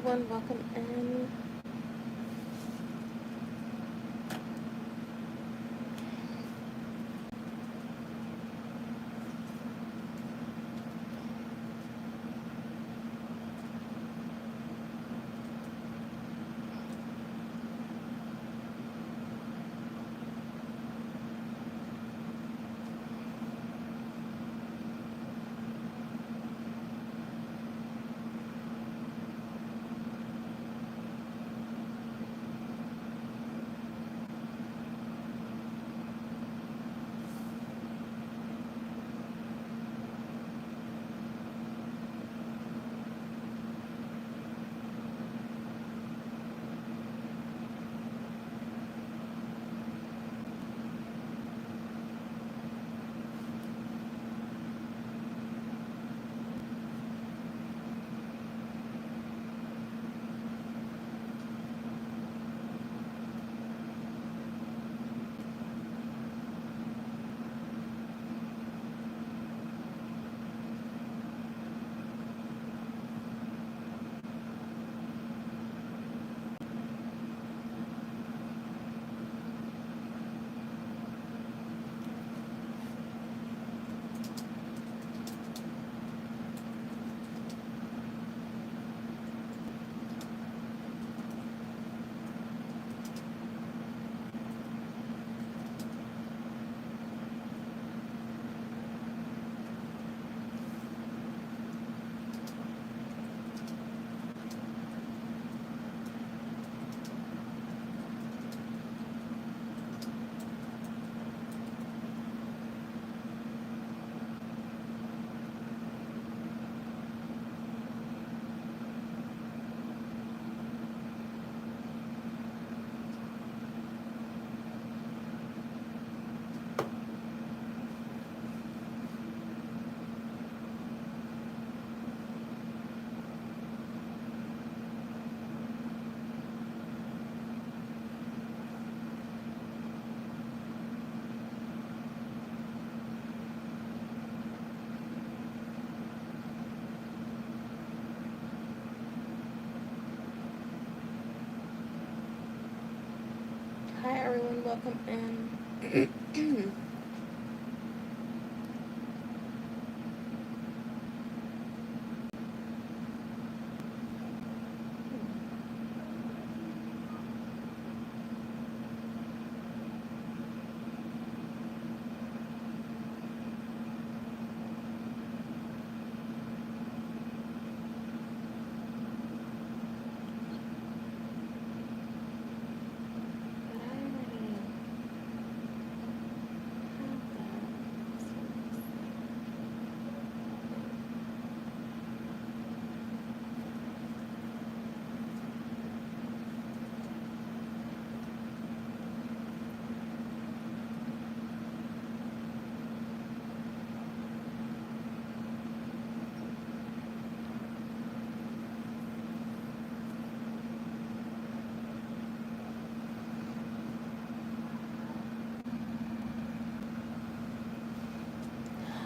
everyone, welcome in. Hi everyone, welcome in.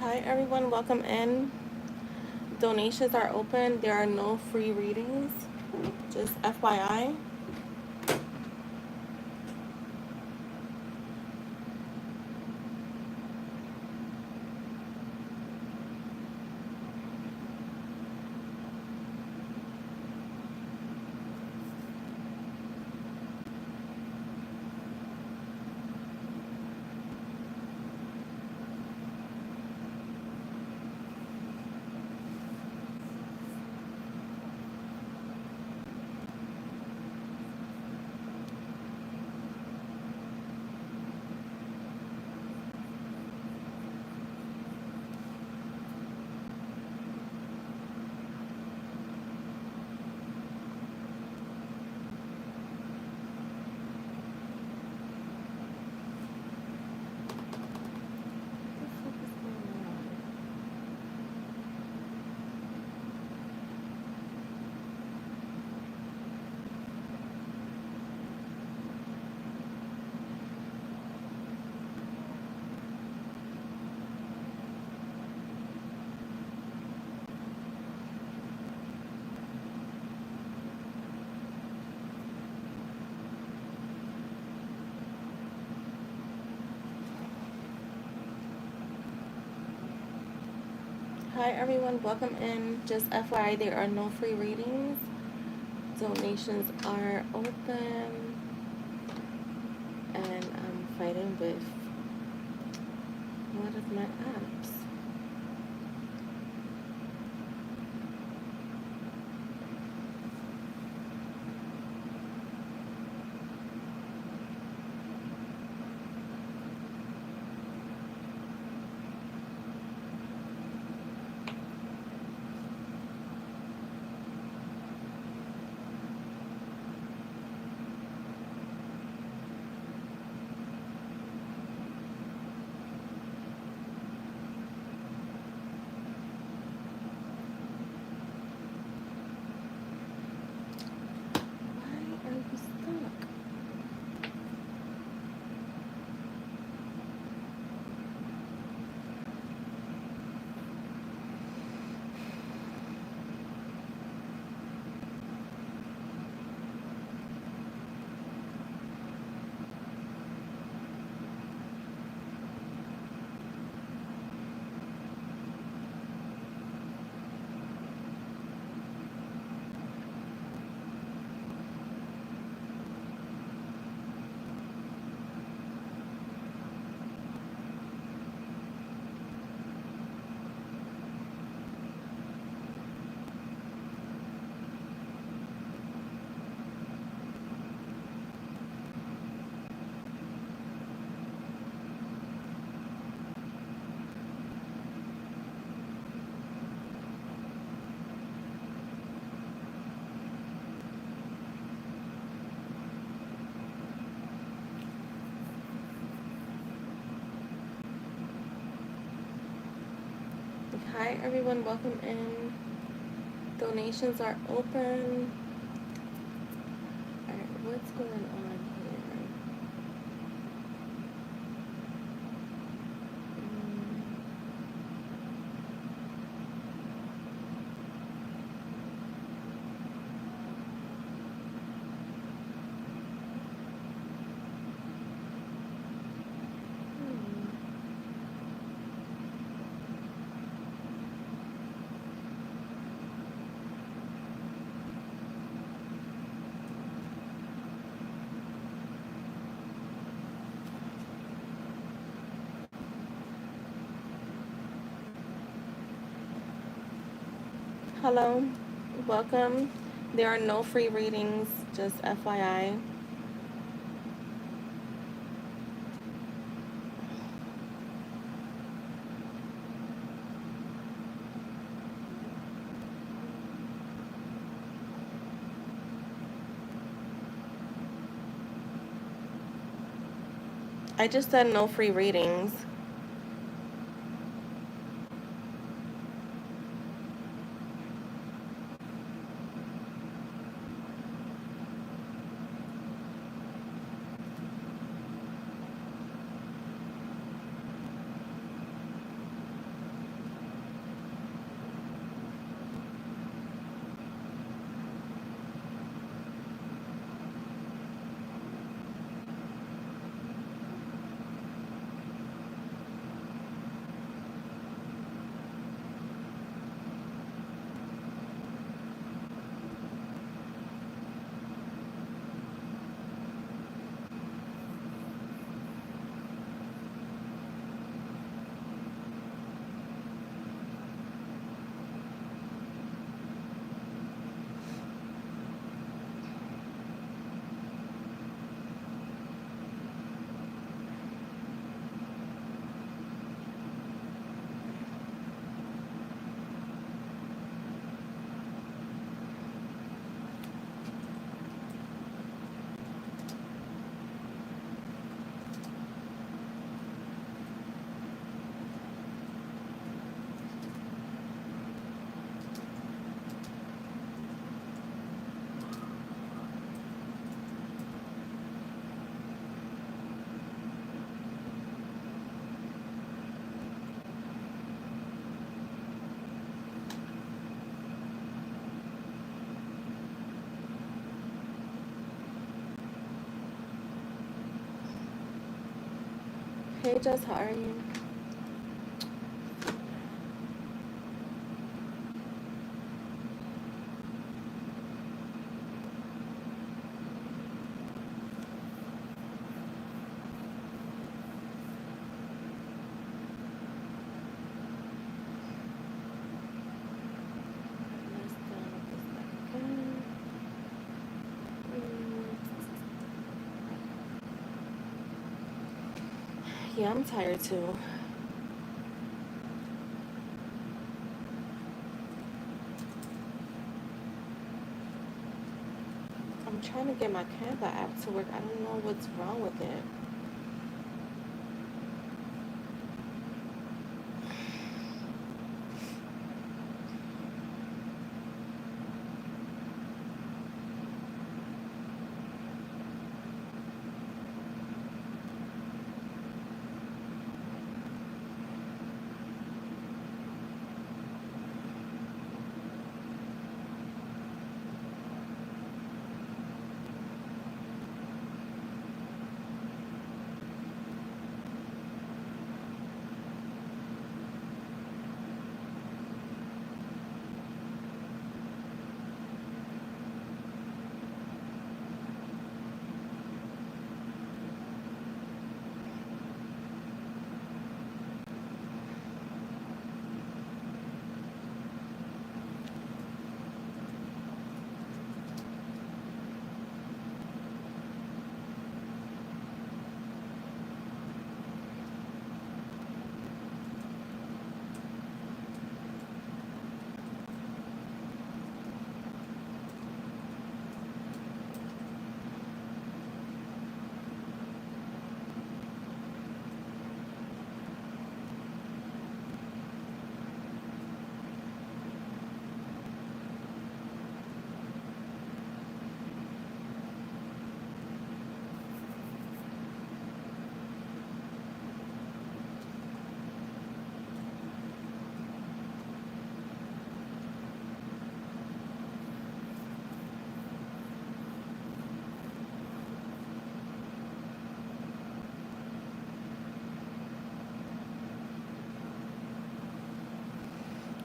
Hi everyone, welcome in. Donations are open. There are no free readings. Just FYI. Hi everyone, welcome in. Just FYI, there are no free readings. Donations are open. And I'm fighting with one of my apps. Why are you stuck? Hi everyone, welcome in. Donations are open. Alright, what's going on here? Hello, welcome. There are no free readings, just FYI. I just said no free readings. Hey Jess, how are you? Yeah, I'm tired too. I'm trying to get my Canva app to work. I don't know what's wrong with it.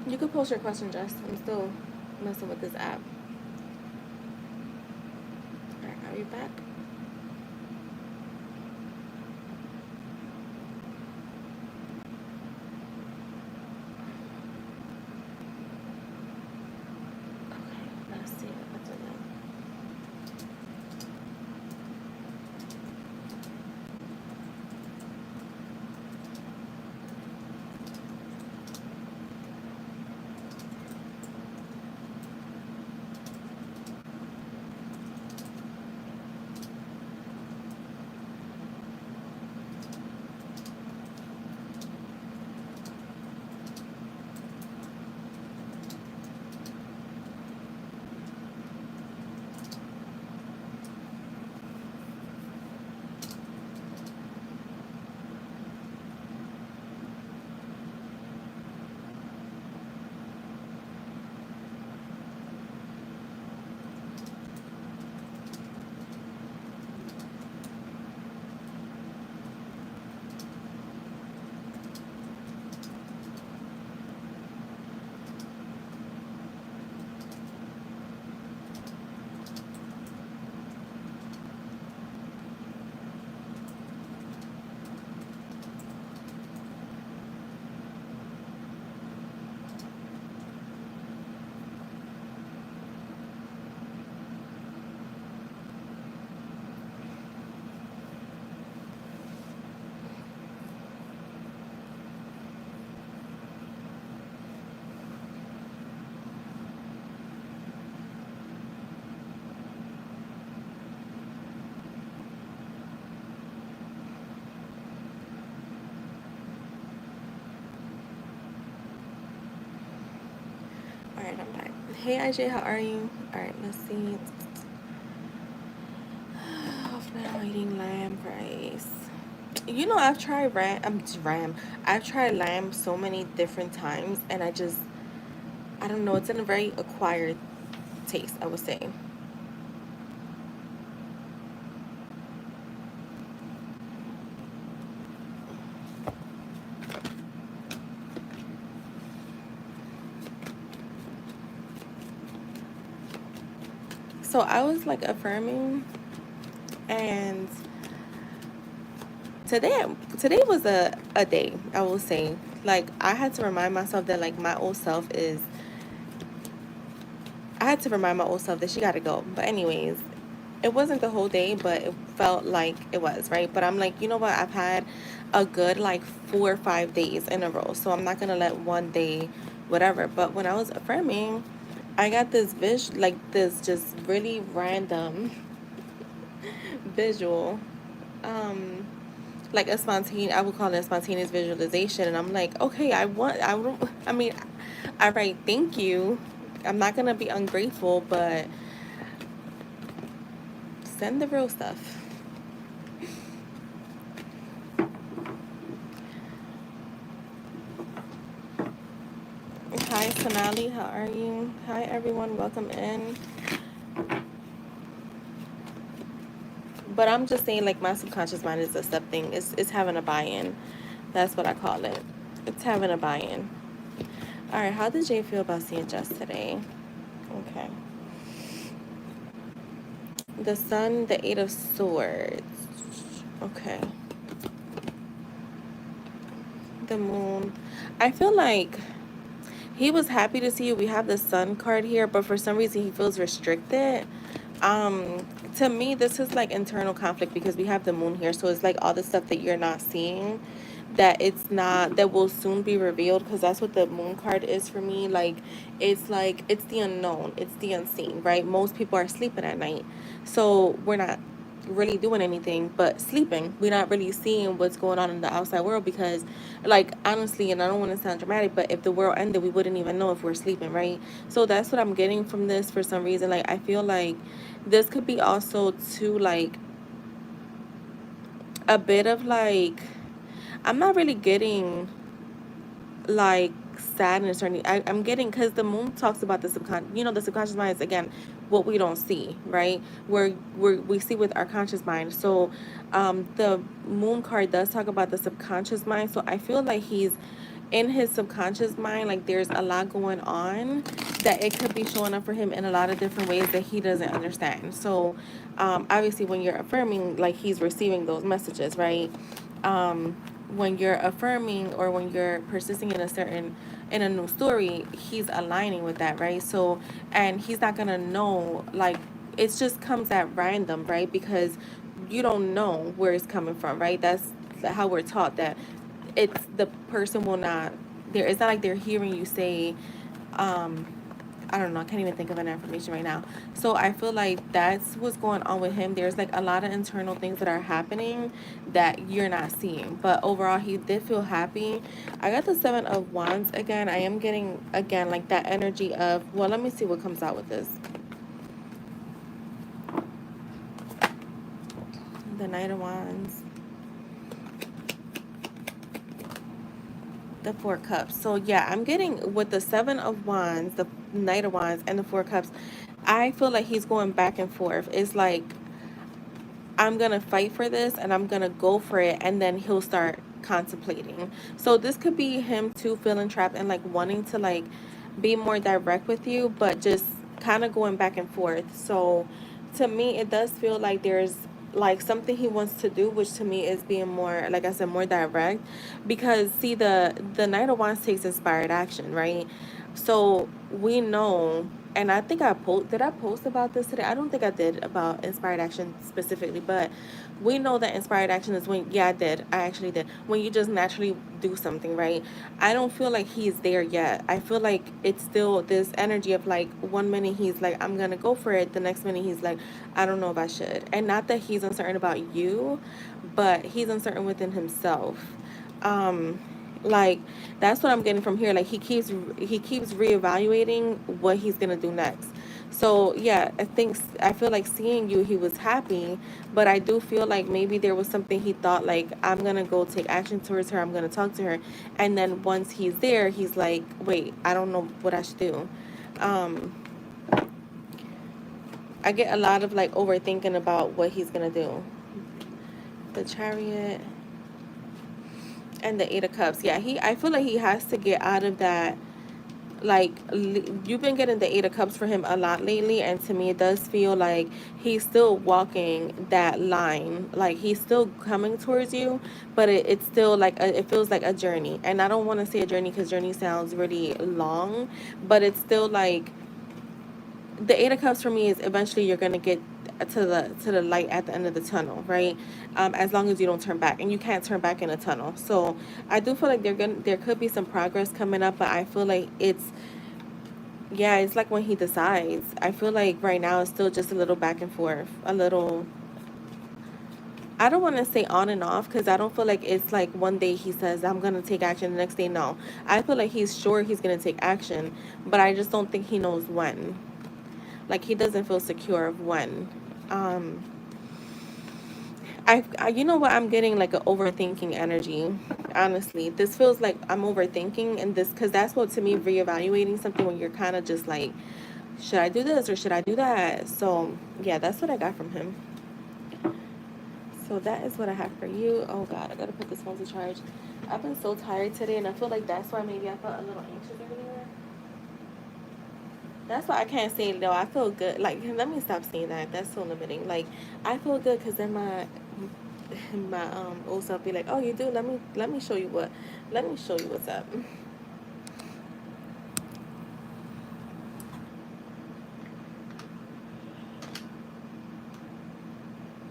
You could post your question, Jess. I'm still messing with this app. Alright, are you back? Okay, let's see if I do that. Alright, I'm back. Hey IJ, how are you? Alright, let's see. Off now eating lamb rice. You know, I've tried ram. I've tried lamb so many different times, and I don't know. It's in a very acquired taste, I would say. So I was like affirming, and today was a day, I will say. Like, I had to remind myself that like my old self is. I had to remind my old self that she got to go. But anyways, It wasn't the whole day, but it felt like it was, right? But I'm like, you know what? I've had a good like 4 or 5 days in a row. So I'm not gonna let one day, whatever. But when I was affirming, I got this like this just really random visual. Um, like a spontaneous, I would call it a spontaneous visualization. And I'm like, okay, I mean, all right, thank you. I'm not gonna be ungrateful, but send the real stuff. Hi, Sonali. How are you? Hi, everyone. Welcome in. But I'm just saying, like, my subconscious mind is accepting. It's having a buy-in. That's what I call it. It's having a buy-in. All right. How did Jay feel about seeing Jess today? Okay. The Sun, the Eight of Swords. Okay. The Moon. I feel like he was happy to see you. We have the Sun card here, but for some reason he feels restricted. To me, this is like internal conflict because we have the Moon here, so it's like all the stuff that you're not seeing, that it's not, that will soon be revealed, because that's what the Moon card is for me. Like it's the unknown, it's the unseen, right? Most people are sleeping at night, so we're not really doing anything but sleeping. We're not really seeing what's going on in the outside world because, like, honestly, and I don't want to sound dramatic, but if the world ended, we wouldn't even know if we're sleeping, right? So that's what I'm getting from this for some reason. Like, I feel like this could be also too, like, a bit of like, I'm not really getting like sadness or anything. I'm getting, because the moon talks about the subconscious, the subconscious mind is, again, what we don't see, right? We see with our conscious mind. So the moon card does talk about the subconscious mind. So I feel like he's in his subconscious mind, like there's a lot going on that it could be showing up for him in a lot of different ways that he doesn't understand. So obviously when you're affirming, like, he's receiving those messages, right? When you're affirming or when you're persisting in a new story, he's aligning with that, right? So, and he's not gonna know, like, it just comes at random, right? Because you don't know where it's coming from, right? That's how we're taught, that it's the person will not, there, it's not like they're hearing you say, um I don't know, I can't even think of an affirmation right now. So I feel like that's what's going on with him. There's like a lot of internal things that are happening that you're not seeing. But overall, he did feel happy. I got the Seven of Wands again. I am getting, again, like that energy of, well, let me see what comes out with this. The Knight of Wands. The Four Cups. So yeah, I'm getting with the Seven of Wands, the Knight of Wands, and the Four Cups. I feel like he's going back and forth. It's like, I'm gonna fight for this and I'm gonna go for it, and then he'll start contemplating. So this could be him too, feeling trapped and like wanting to like be more direct with you, but just kind of going back and forth. So to me, it does feel like there's like something he wants to do, which to me is being more, like I said, more direct. Because see, the Knight of Wands takes inspired action, right? So we know, and I think did I post about this today? I don't think I did, about inspired action specifically, but we know that inspired action is when, yeah, I did. I actually did. When you just naturally do something, right? I don't feel like he's there yet. I feel like it's still this energy of like, one minute he's like, I'm gonna go for it. The next minute he's like, I don't know if I should. And not that he's uncertain about you, but he's uncertain within himself. Um, like, that's what I'm getting from here. Like, he keeps reevaluating what he's gonna do next. So yeah, I feel like seeing you, he was happy, but I do feel like maybe there was something he thought, like, I'm gonna go take action towards her, I'm gonna talk to her, and then once he's there, he's like, wait, I don't know what I should do. Um, I get a lot of like overthinking about what he's gonna do. The Chariot and the Eight of Cups. Yeah, I feel like he has to get out of that. Like, you've been getting the Eight of Cups for him a lot lately, and to me it does feel like he's still walking that line. Like, he's still coming towards you, but it's still like it feels like a journey. And I don't want to say a journey because journey sounds really long, but it's still like, the Eight of Cups for me is eventually you're gonna get to the light at the end of the tunnel, right? As long as you don't turn back, and you can't turn back in a tunnel. So I do feel like there could be some progress coming up, but I feel like yeah, it's like when he decides. I feel like right now it's still just a little back and forth, a little. I don't want to say on and off because I don't feel like it's like one day he says I'm gonna take action, the next day no. I feel like he's sure he's gonna take action, but I just don't think he knows when. Like he doesn't feel secure of when. Um, you know what, I'm getting like an overthinking energy. Honestly, this feels like I'm overthinking, and this because that's what to me reevaluating something when you're kind of just like, should I do this or should I do that? So yeah, that's what I got from him. So that is what I have for you. Oh God, I gotta put this phone to charge. I've been so tired today, and I feel like that's why maybe I felt a little anxious earlier. That's why I can't say no. I feel good. Like, let me stop saying that. That's so limiting. Like, I feel good because then my old self be like, oh, you do. Let me show you what. Let me show you what's up.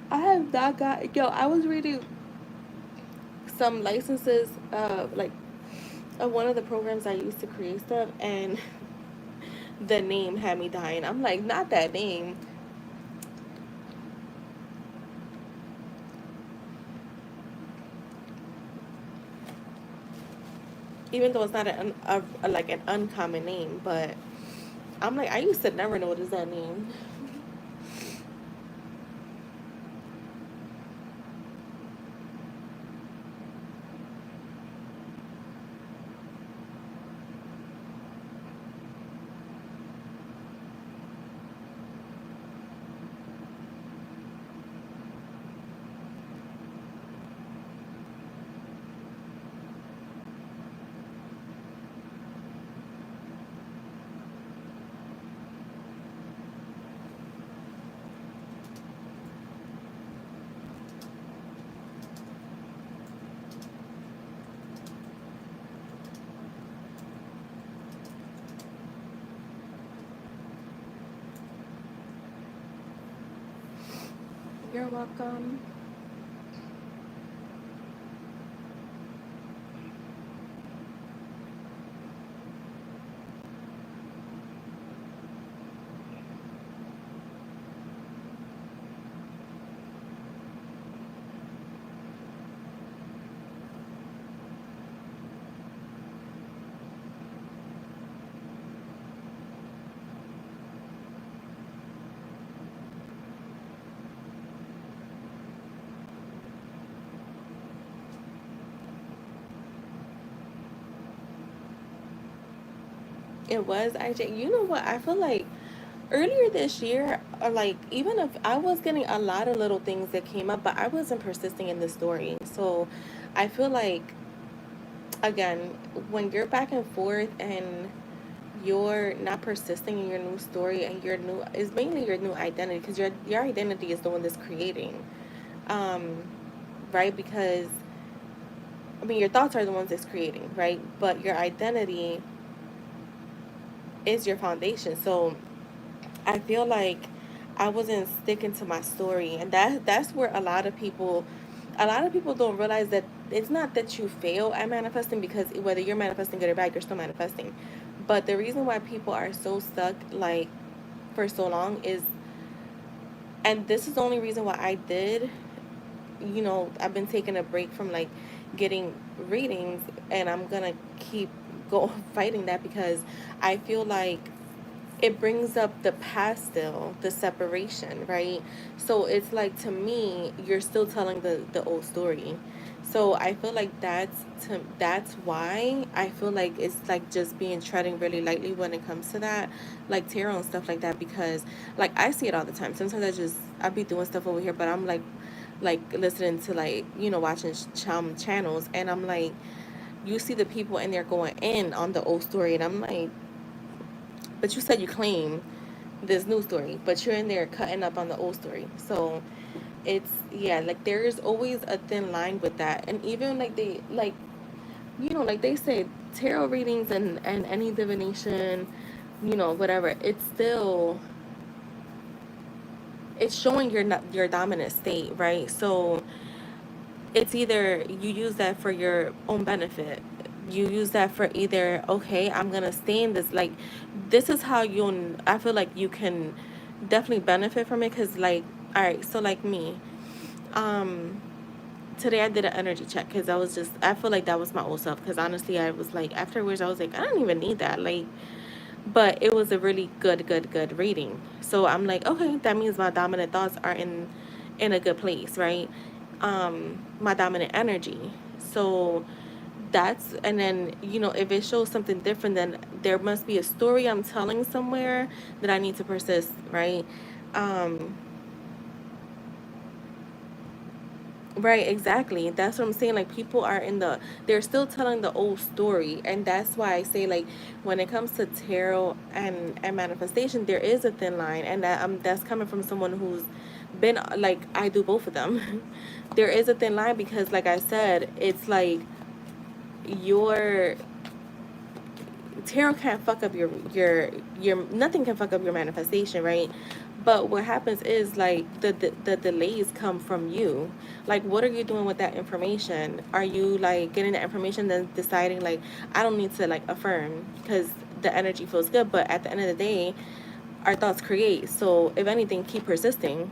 I have not got. Yo, I was reading some licenses. Like one of the programs I used to create stuff, and the name had me dying. I'm like, not that name. Even though it's not like an uncommon name, but I'm like, I used to never notice that name. You're welcome. It was IJ. You know what? I feel like earlier this year, or like even if I was getting a lot of little things that came up, but I wasn't persisting in the story. So I feel like again, when you're back and forth and you're not persisting in your new story and your new is mainly your new identity because your identity is the one that's creating, um, right? Because I mean, your thoughts are the ones that's creating, right? But your identity is your foundation. So I feel like I wasn't sticking to my story, and that's where a lot of people don't realize that it's not that you fail at manifesting because whether you're manifesting good or bad, you're still manifesting. But the reason why people are so stuck like for so long is, and this is the only reason why I did, I've been taking a break from like getting readings, and I'm gonna keep go fighting that because I feel like it brings up the past still, the separation, right? So it's like to me, you're still telling the old story. So I feel like that's why I feel like it's like just being treading really lightly when it comes to that, like tarot and stuff like that, because like I see it all the time. Sometimes I be doing stuff over here, but I'm like listening to like watching channels, and I'm like, you see the people in there going in on the old story, and I'm like, but you said you claim this new story, but you're in there cutting up on the old story. So it's yeah, like there's always a thin line with that. And even like they like like they say tarot readings and any divination, whatever, it's still it's showing your dominant state, right? So it's either you use that for your own benefit. You use that for either, okay, I'm gonna stay in this, like, this is how you'll, I feel like you can definitely benefit from it, because, like, all right, so like me, um today I did an energy check, because I feel like that was my old self, because honestly I was like, afterwards I was like, I don't even need that, like, but it was a really good reading. So I'm like, okay, that means my dominant thoughts are in a good place, right? My dominant energy. So that's, and then, if it shows something different, then there must be a story I'm telling somewhere that I need to persist, right? Um, Right, exactly. That's what I'm saying. Like, people are they're still telling the old story. And that's why I say, like, when it comes to tarot and manifestation, there is a thin line. And that's coming from someone who's been, like, I do both of them. There is a thin line because, like I said, it's like your tarot can't fuck up your nothing can fuck up your manifestation, right? But what happens is, like, the delays come from you. Like, what are you doing with that information? Are you, like, getting the information, then deciding, like, I don't need to, like, affirm because the energy feels good, but at the end of the day, our thoughts create. So if anything, keep persisting.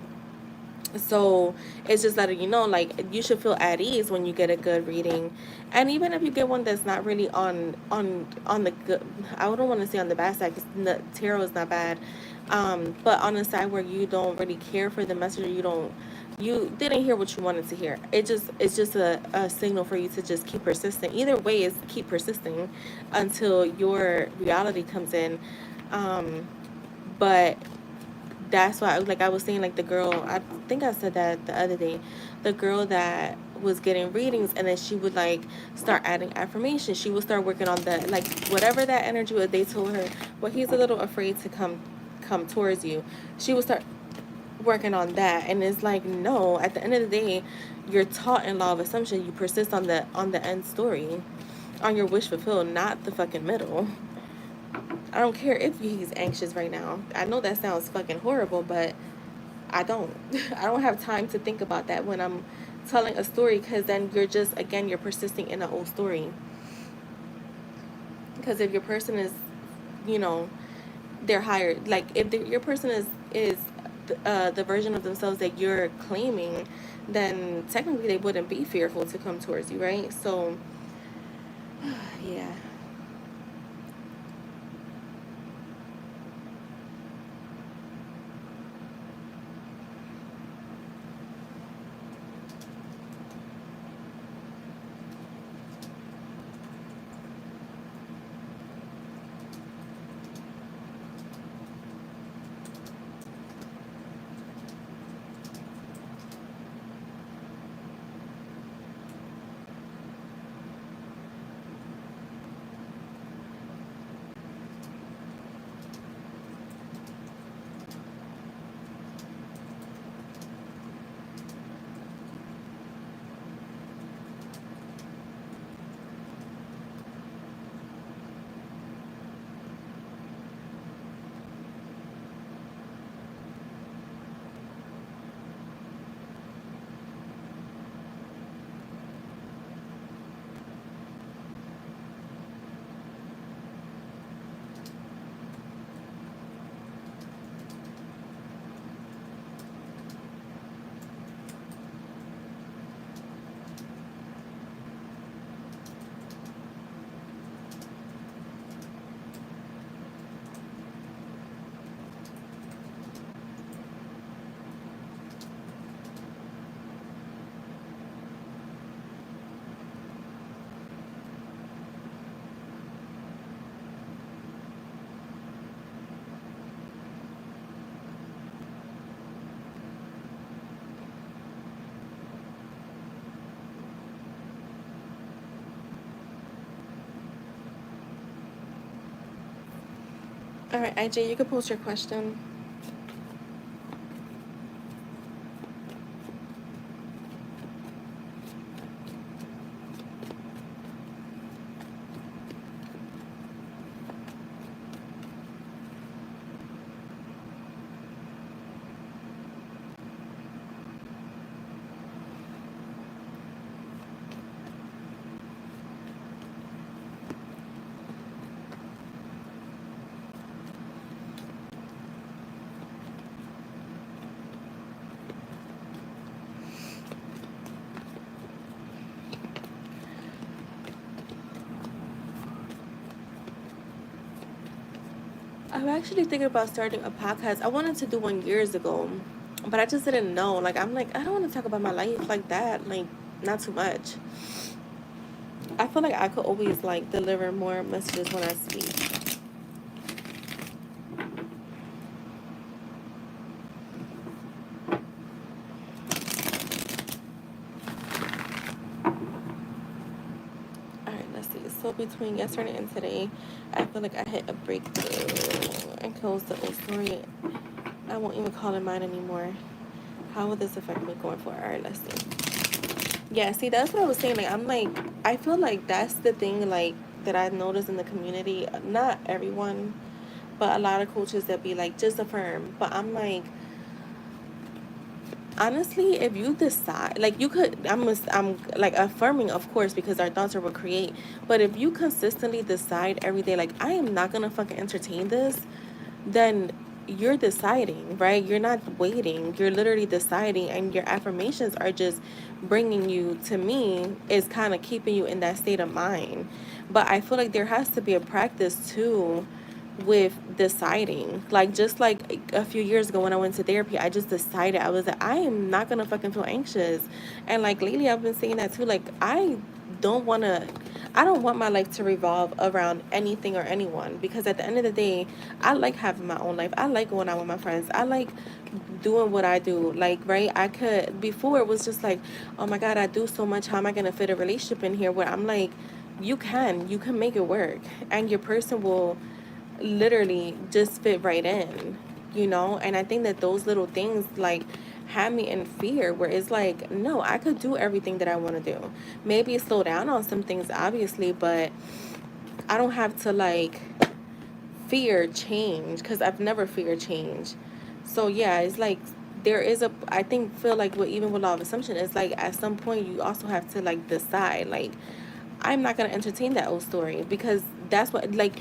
So it's just letting you know, like, you should feel at ease when you get a good reading. And even if you get one that's not really on the good, I don't want to say on the bad side, because tarot is not bad, but on the side where you don't really care for the message, or you didn't hear what you wanted to hear, it's just a signal for you to just keep persisting. Either way is keep persisting until your reality comes in. But that's why, like I was saying, like, the girl, I think I said that the other day, the girl that was getting readings, and then she would, like, start adding affirmations. She would start working on the, like, whatever that energy was. They told her, well, he's a little afraid to come towards you. She would start working on that, and it's like, no, at the end of the day, you're taught in law of assumption, you persist on the end story, on your wish fulfilled, not the fucking middle. I don't care if he's anxious right now. I know that sounds fucking horrible, but I don't. I don't have time to think about that when I'm telling a story, because then you're just, again, you're persisting in an old story. Because if your person is, you know, they're higher, like, if your person is the version of themselves that you're claiming, then technically they wouldn't be fearful to come towards you, right? So, yeah. All right, IJ, you can post your question. I'm actually thinking about starting a podcast. I wanted to do one years ago, but I just didn't know. Like, I'm like, I don't want to talk about my life like that. Like, not too much. I feel like I could always like deliver more messages when I speak. All right, let's see. So between yesterday and today, I feel like I hit a breakthrough and closed the old story. I won't even call it mine anymore. How will this affect me going forward? All right, let's see. Yeah, see, that's what I was saying. Like, I'm like, I feel like that's the thing, like, that I noticed in the community. Not everyone, but a lot of coaches that be like, just affirm. But I'm like, honestly, if you decide, like, you could, I'm like affirming, of course, because our thoughts are what create. But if you consistently decide every day, like, I am not gonna fucking entertain this, then you're deciding, right? You're not waiting. You're literally deciding, and your affirmations are just bringing you, to me, is kind of keeping you in that state of mind. But I feel like there has to be a practice too with deciding. Like, just like a few years ago when I went to therapy, I just decided, I was like, I am not gonna fucking feel anxious. And like lately I've been saying that too. Like, don't want to I don't want my life to revolve around anything or anyone, because at the end of the day, I like having my own life. I like going out with my friends. I like doing what I do. Like, right? I could, before it was just like, oh my God, I do so much. How am I going to fit a relationship in here? Where I'm like, you can make it work, and your person will literally just fit right in, And I think that those little things, like, had me in fear, where it's like, no, I could do everything that I want to do. Maybe slow down on some things, obviously, but I don't have to, like, fear change, because I've never feared change. So yeah, it's like, there is a, I think, feel like, even with law of assumption, it's like at some point you also have to, like, decide, like, I'm not going to entertain that old story, because that's what, like,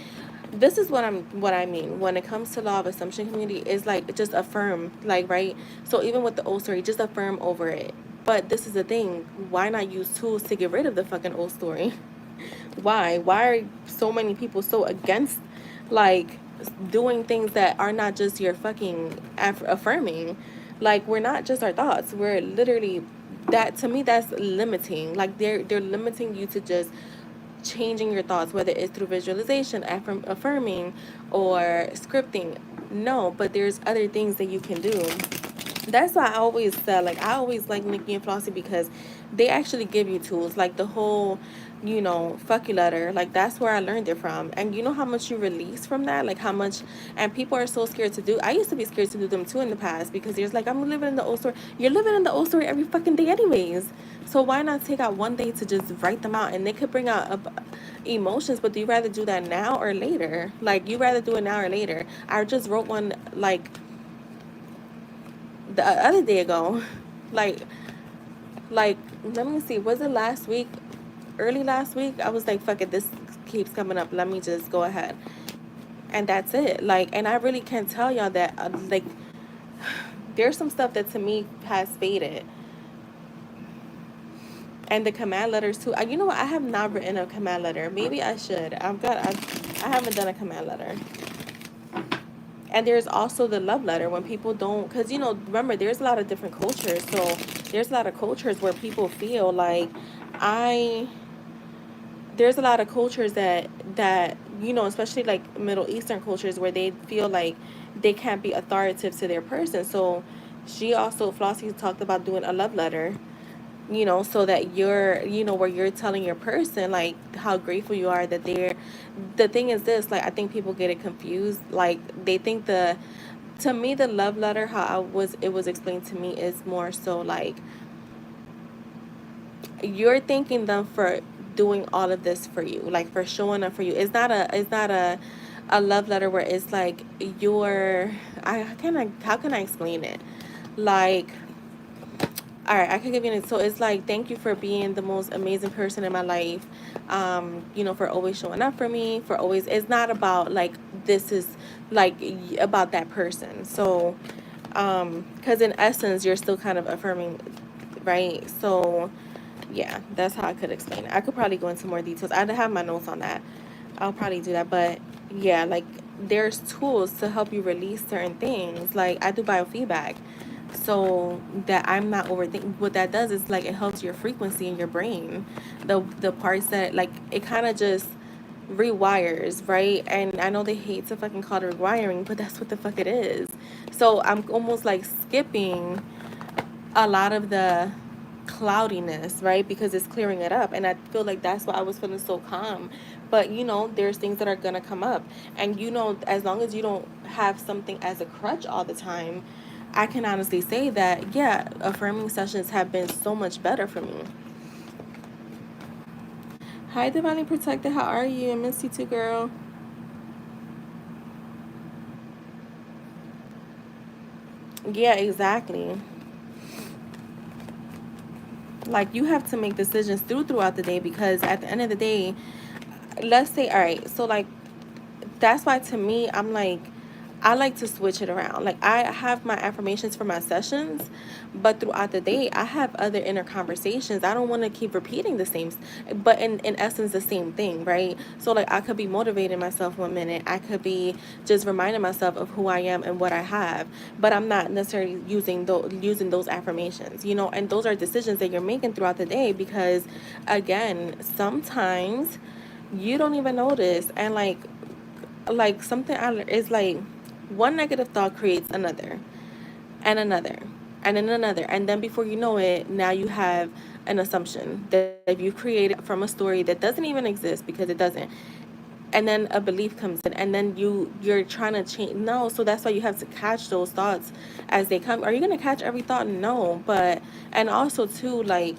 this is what I mean when it comes to law of assumption community, is like, just affirm, like, right? So even with the old story, just affirm over it. But this is the thing, why not use tools to get rid of the fucking old story? Why are so many people so against, like, doing things that are not just your fucking affirming? Like, we're not just our thoughts, we're literally, that, to me, that's limiting. Like, they're limiting you to just changing your thoughts, whether it's through visualization, affirming, or scripting. No, but there's other things that you can do. That's why I always said, like, I always like Nikki and Flossie, because they actually give you tools, like the whole, fuck you letter. Like, that's where I learned it from. And you know how much you release from that? Like, how much, and people are so scared to do. I used to be scared to do them too in the past, because there's like, I'm living in the old story. You're living in the old story every fucking day anyways. So why not take out one day to just write them out? And they could bring out emotions, but do you rather do that now or later? Like, you rather do it now or later? I just wrote one, like, the other day ago. like like let me see, was it last week, early last week? I was like, fuck it, this keeps coming up, let me just go ahead, and that's it. Like, and I really can't tell y'all that, like, there's some stuff that to me has faded. And the command letters too. You know what, I have not written a command letter. Maybe I should. I haven't done a command letter. And there's also the love letter, when people don't, because, remember, there's a lot of different cultures. So there's a lot of cultures where people feel like, I, there's a lot of cultures that, especially like Middle Eastern cultures, where they feel like they can't be authoritative to their person. So she also, Flossie, talked about doing a love letter, so that you're, where you're telling your person, like, how grateful you are that they're, the thing is this, like, I think people get it confused. Like, they think to me, the love letter, how it was explained to me, is more so like, you're thanking them for doing all of this for you, like, for showing up for you. It's not a love letter where it's like, how can I explain it? Like, all right, I can give you an, so it's like, thank you for being the most amazing person in my life, for always showing up for me, for always, it's not about, like, this is, like, about that person. So, because in essence, you're still kind of affirming, right? So, yeah, that's how I could explain it. I could probably go into more details. I have my notes on that. I'll probably do that. But, yeah, like, there's tools to help you release certain things. Like I do biofeedback, so that I'm not overthinking. What that does is like it helps your frequency in your brain, the parts that like it kind of just rewires, right? And I know they hate to fucking call it rewiring, but that's what the fuck it is. So I'm almost like skipping a lot of the cloudiness, right? Because it's clearing it up. And I feel like that's why I was feeling so calm. But there's things that are gonna come up. And as long as you don't have something as a crutch all the time, I can honestly say that, yeah, affirming sessions have been so much better for me. Hi, Divinely Protected. How are you? I miss you too, girl. Yeah, exactly. Like you have to make decisions throughout the day, because at the end of the day, let's say, all right, so like that's why to me I'm like, I like to switch it around. Like I have my affirmations for my sessions, but throughout the day I have other inner conversations. I don't want to keep repeating the same, but in essence the same thing, right? So like I could be motivating myself 1 minute, I could be just reminding myself of who I am and what I have, but I'm not necessarily using those affirmations, and those are decisions that you're making throughout the day, because again, sometimes you don't even notice, and like something is like one negative thought creates another and another and then another, and then before you know it, now you have an assumption that you created from a story that doesn't even exist, because it doesn't, and then a belief comes in, and then you're trying to change. No, so that's why you have to catch those thoughts as they come. Are you going to catch every thought? No, but and also too, like,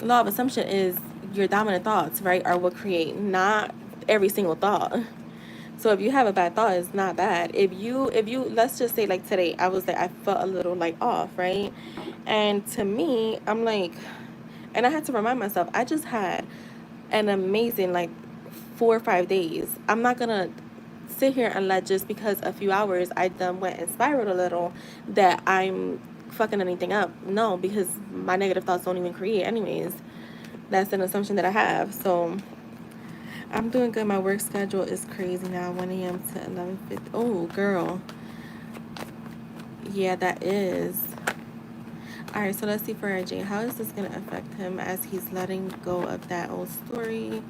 law of assumption is your dominant thoughts, right, are what create, not every single thought. So if you have a bad thought, it's not bad. If you let's just say, like today, I was like, I felt a little like off, right? And to me, I'm like, and I had to remind myself, I just had an amazing like 4 or 5 days. I'm not gonna sit here and let just because a few hours I done went and spiraled a little that I'm fucking anything up. No, because my negative thoughts don't even create anyways. That's an assumption that I have. So I'm doing good. My work schedule is crazy now. 1 a.m. to 11:50. Oh, girl. Yeah, that is. All right, so let's see for RJ. How is this going to affect him as he's letting go of that old story?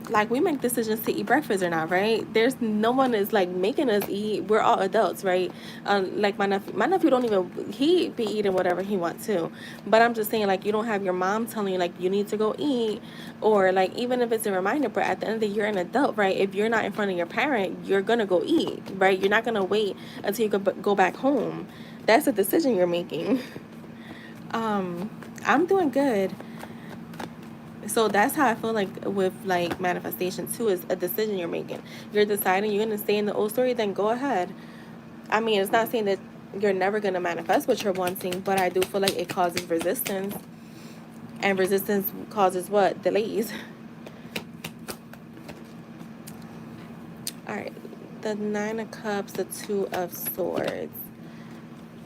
Like, we make decisions to eat breakfast or not, right? There's no one is like making us eat. We're all adults, right? Like my nephew don't even, he be eating whatever he wants to. But I'm just saying, like, you don't have your mom telling you like you need to go eat, or like even if it's a reminder. But at the end of the day, you're an adult, right? If you're not in front of your parent, you're gonna go eat, right? You're not gonna wait until you go back home. That's a decision you're making. Um, I'm doing good. So that's how I feel like with like manifestation too, is a decision you're making. You're deciding you're gonna stay in the old story, then go ahead. I mean, it's not saying that you're never gonna manifest what you're wanting, but I do feel like it causes resistance, and resistance causes what? Delays. All right, the Nine of Cups, the Two of Swords,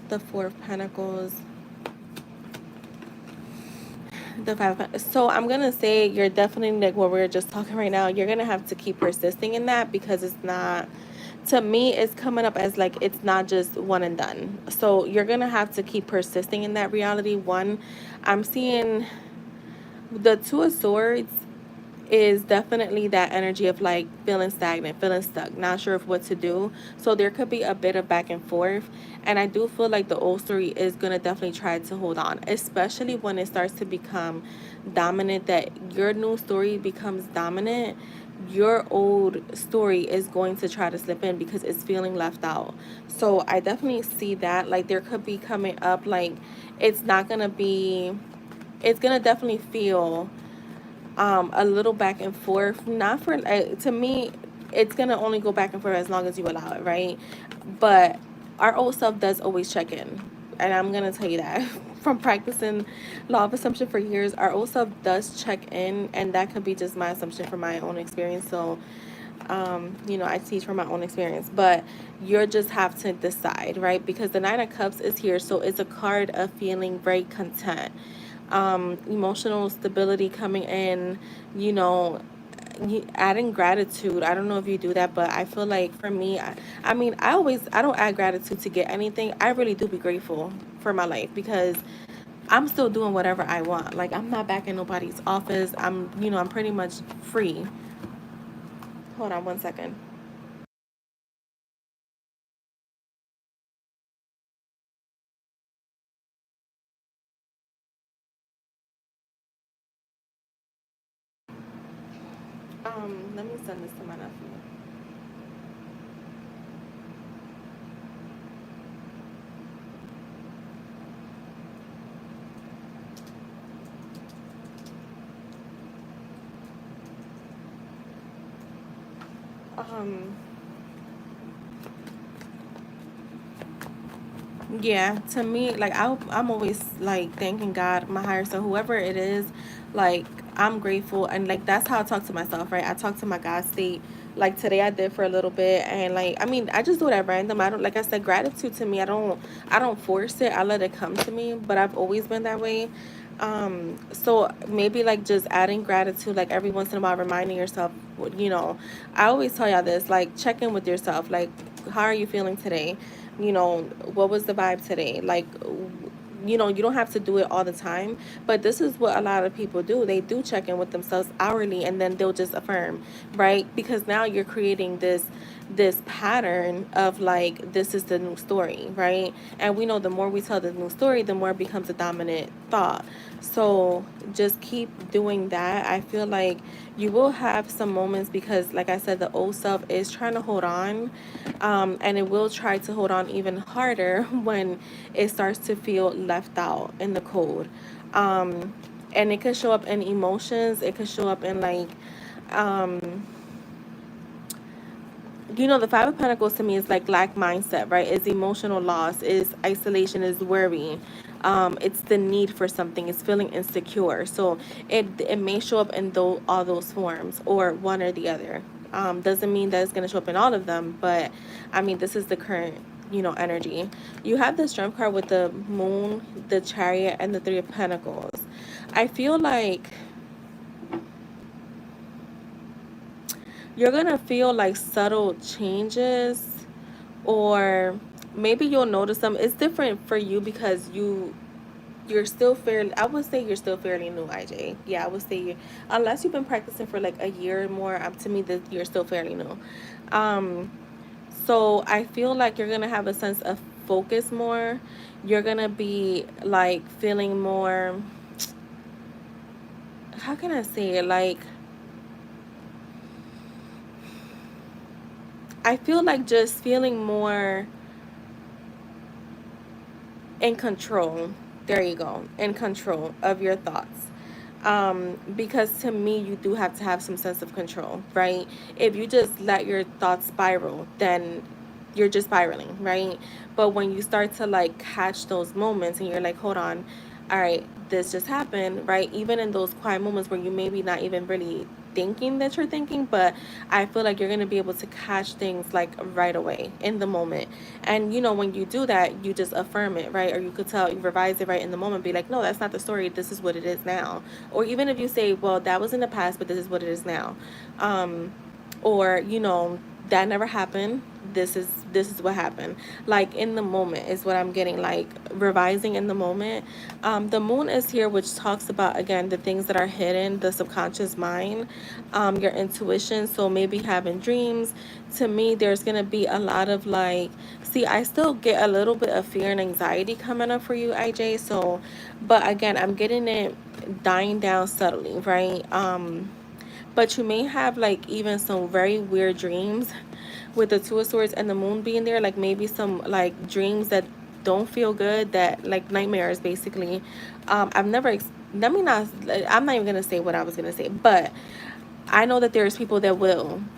the Four of Pentacles, the Five. So I'm gonna say you're definitely, like what we're just talking right now, you're gonna have to keep persisting in that, because it's not, to me it's coming up as like it's not just one and done. So you're gonna have to keep persisting in that reality. One, I'm seeing the Two of Swords is definitely that energy of like feeling stagnant, feeling stuck, not sure of what to do. So there could be a bit of back and forth. And I do feel like the old story is going to definitely try to hold on, especially when it starts to become dominant, that your new story becomes dominant. Your old story is going to try to slip in because it's feeling left out. So I definitely see that. Like there could be coming up, like it's not going to be, it's going to definitely feel a little back and forth. Not for to me, it's gonna only go back and forth as long as you allow it, right? But our old self does always check in, and I'm gonna tell you that from practicing law of assumption for years. Our old self does check in, and that could be just my assumption from my own experience. So I teach from my own experience, but you just have to decide, right? Because the Nine of Cups is here, so it's a card of feeling very content. emotional stability coming in, you know, adding gratitude. I don't know if you do that, but I feel like for me, I mean, I don't add gratitude to get anything. I really do be grateful for my life because I'm still doing whatever I want. Like, I'm not back in nobody's office. I'm pretty much free. Hold on 1 second. Let me send this to my nephew. Um, Yeah, to me, like I'm always like thanking God, my higher self, whoever it is, like I'm grateful, and like that's how I talk to myself, right? I talk to my God state. Like today, I did for a little bit, and like I mean, I just do it at random. I don't, like I said, gratitude to me. I don't force it. I let it come to me. But I've always been that way. So maybe like just adding gratitude, like every once in a while, reminding yourself, I always tell y'all this, like check in with yourself, like how are you feeling today? What was the vibe today? Like, you don't have to do it all the time, but this is what a lot of people do. They do check in with themselves hourly, and then they'll just affirm, right? Because now you're creating this pattern of like this is the new story, right? And we know the more we tell the new story, the more it becomes a dominant thought. So just keep doing that. I feel like you will have some moments because, like I said, the old self is trying to hold on, and it will try to hold on even harder when it starts to feel left out in the cold. And it could show up in emotions. It could show up in like, um, the Five of Pentacles to me is like lack mindset, right? Is emotional loss, is isolation, is worry. It's the need for something. It's feeling insecure. So it may show up in all those forms or one or the other. Doesn't mean that it's going to show up in all of them, but I mean, this is the current, energy. You have the Strength card with the Moon, the Chariot, and the Three of Pentacles. I feel like you're gonna feel like subtle changes, or maybe you'll notice them. It's different for you because you're still fairly, I would say you're still fairly new, IJ. Yeah, I would say unless you've been practicing for like a year or more, to me that you're still fairly new. um so I feel like you're gonna have a sense of focus more. You're gonna be like feeling more, how can I say it, like I feel like just feeling more in control. There you go. In control of your thoughts. Because to me, you do have to have some sense of control, right? If you just let your thoughts spiral, then you're just spiraling, right? But when you start to like catch those moments and you're like, hold on, all right, this just happened, right? Even in those quiet moments where you maybe not even really thinking that you're thinking, but I feel like you're going to be able to catch things like right away in the moment. And when you do that, you just affirm it, right? Or you could tell, you revise it right in the moment, be like, no, that's not the story, this is what it is now. Or even if you say, well, that was in the past, but this is what it is now. Or that never happened, this is what happened. Like in the moment is what I'm getting, like revising in the moment. The Moon is here, which talks about, again, the things that are hidden, the subconscious mind, your intuition. So maybe having dreams. To me, there's gonna be a lot of like, see, I still get a little bit of fear and anxiety coming up for you, IJ. So, but again, I'm getting it dying down subtly, right? But you may have like even some very weird dreams with the Two of Swords and the Moon being there. Like maybe some like dreams that don't feel good, that like nightmares basically. I've never let me not, I'm not even gonna say what I was gonna say, but I know that there's people that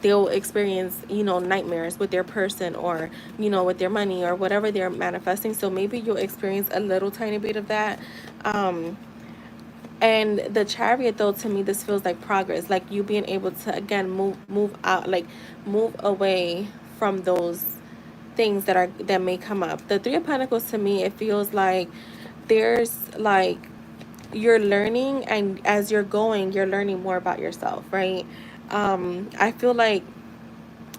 they'll experience, nightmares with their person, or with their money or whatever they're manifesting. So maybe you'll experience a little tiny bit of that. um and the Chariot, though, to me, this feels like progress, like you being able to again move out, like move away from those things that may come up. The Three of Pentacles, to me, it feels like there's like you're learning, and as you're going, you're learning more about yourself, right? I feel like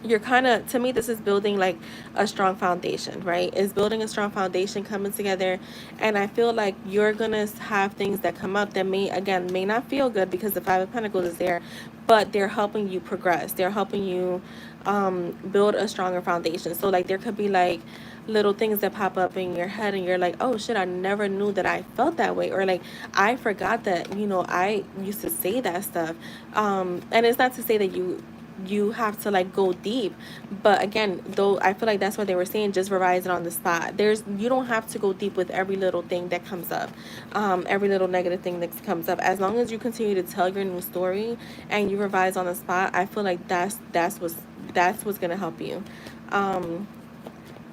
you're kind of, to me, this is building like a strong foundation, right? It's building a strong foundation coming together. And I feel like you're gonna have things that come up that may, again, may not feel good because the Five of Pentacles is there, but they're helping you progress. They're helping you build a stronger foundation. So like there could be like little things that pop up in your head and you're like, oh shit, I never knew that I felt that way, or like I forgot that, I used to say that stuff. And it's not to say that you have to like go deep, but again, though, I feel like that's what they were saying, just revise it on the spot. You don't have to go deep with every little thing that comes up, every little negative thing that comes up. As long as you continue to tell your new story and you revise on the spot, I feel like that's what's gonna help you.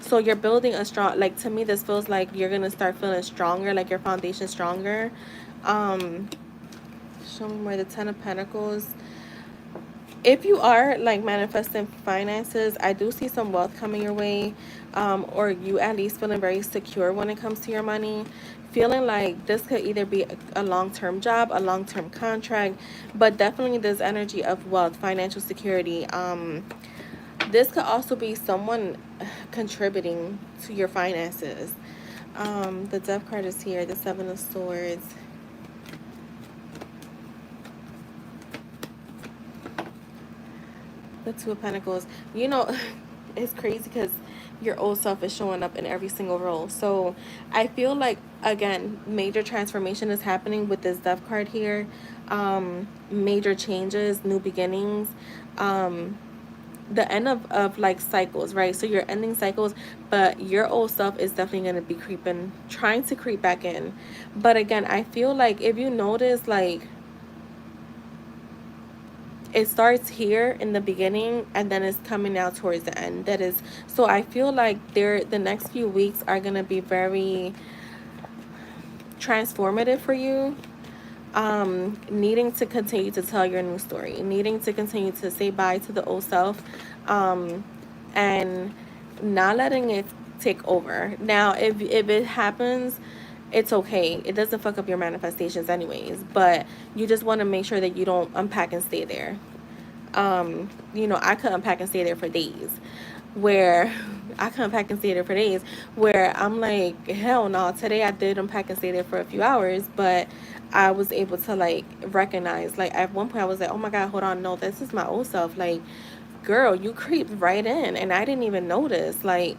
So you're building a strong, like, to me this feels like you're gonna start feeling stronger, like your foundation stronger. um Show me more. The Ten of Pentacles. If you are like manifesting finances, I do see some wealth coming your way, or you at least feeling very secure when it comes to your money. Feeling like this could either be a long-term job, a long-term contract, but definitely this energy of wealth, financial security. This could also be someone contributing to your finances. The Death card is here, the Seven of Swords. The Two of Pentacles. It's crazy because your old self is showing up in every single role. So I feel like, again, major transformation is happening with this Death card here. Major changes, new beginnings. The end of like cycles, right? So you're ending cycles, but your old self is definitely going to be trying to creep back in. But again, I feel like if you notice, like, it starts here in the beginning and then it's coming out towards the end. That is, so I feel like the next few weeks are going to be very transformative for you. Needing to continue to tell your new story, needing to continue to say bye to the old self, and not letting it take over. Now, if it happens, it's okay. It doesn't fuck up your manifestations anyways, but you just want to make sure that you don't unpack and stay there. I could unpack and stay there for days, where I could unpack and stay there for days, where I'm like, hell no. Today I did unpack and stay there for a few hours, but I was able to like recognize, like, at one point I was like, oh my god, hold on, no, this is my old self. Like, girl, you creeped right in and I didn't even notice. Like,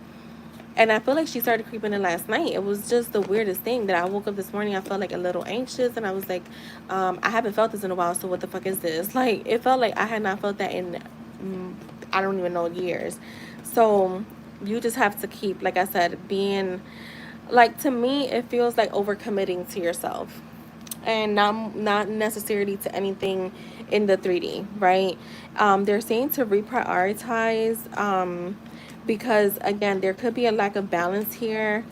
and I feel like she started creeping in last night. It was just the weirdest thing that I woke up this morning. I felt like a little anxious, and I was like, I haven't felt this in a while, so what the fuck is this? Like, it felt like I had not felt that in, I don't even know, years. So you just have to keep, like I said, being, like, to me, it feels like overcommitting to yourself, and not necessarily to anything in the 3D, right? They're saying to reprioritize, because again, there could be a lack of balance here.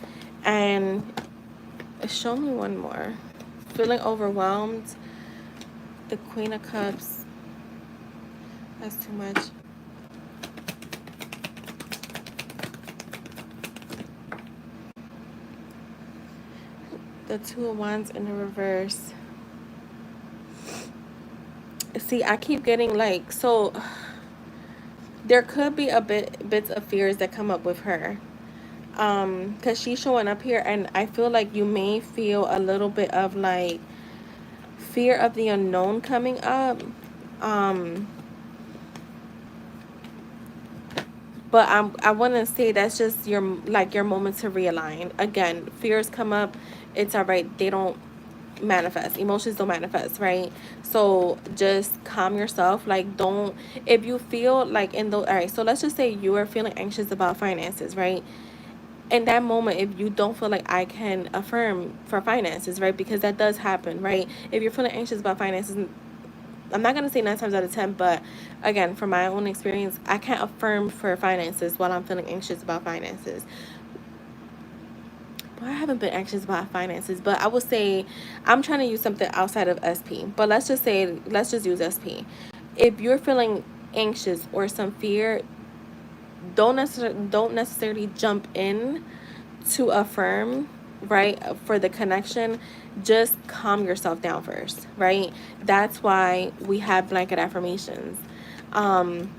And show me one more. Feeling overwhelmed. The Queen of Cups. That's too much. The Two of Wands in the reverse. See, I keep getting like, so there could be bits of fears that come up with her, because she's showing up here, and I feel like you may feel a little bit of like fear of the unknown coming up. But I want to say that's just your moment to realign. Again, fears come up, it's all right. They don't manifest. Emotions don't manifest, right? So just calm yourself. Like, don't, if you feel like in those, all right, so let's just say you are feeling anxious about finances, right? In that moment, if you don't feel like I can affirm for finances, right? Because that does happen, right? If you're feeling anxious about finances, I'm not going to say 9 times out of 10, but again, from my own experience, I can't affirm for finances while I'm feeling anxious about finances. Well, I haven't been anxious about finances, but I would say I'm trying to use something outside of SP. But let's just use SP. If you're feeling anxious or some fear, don't necessarily jump in to affirm right, for the connection, just calm yourself down first, right? That's why we have blanket affirmations. Um,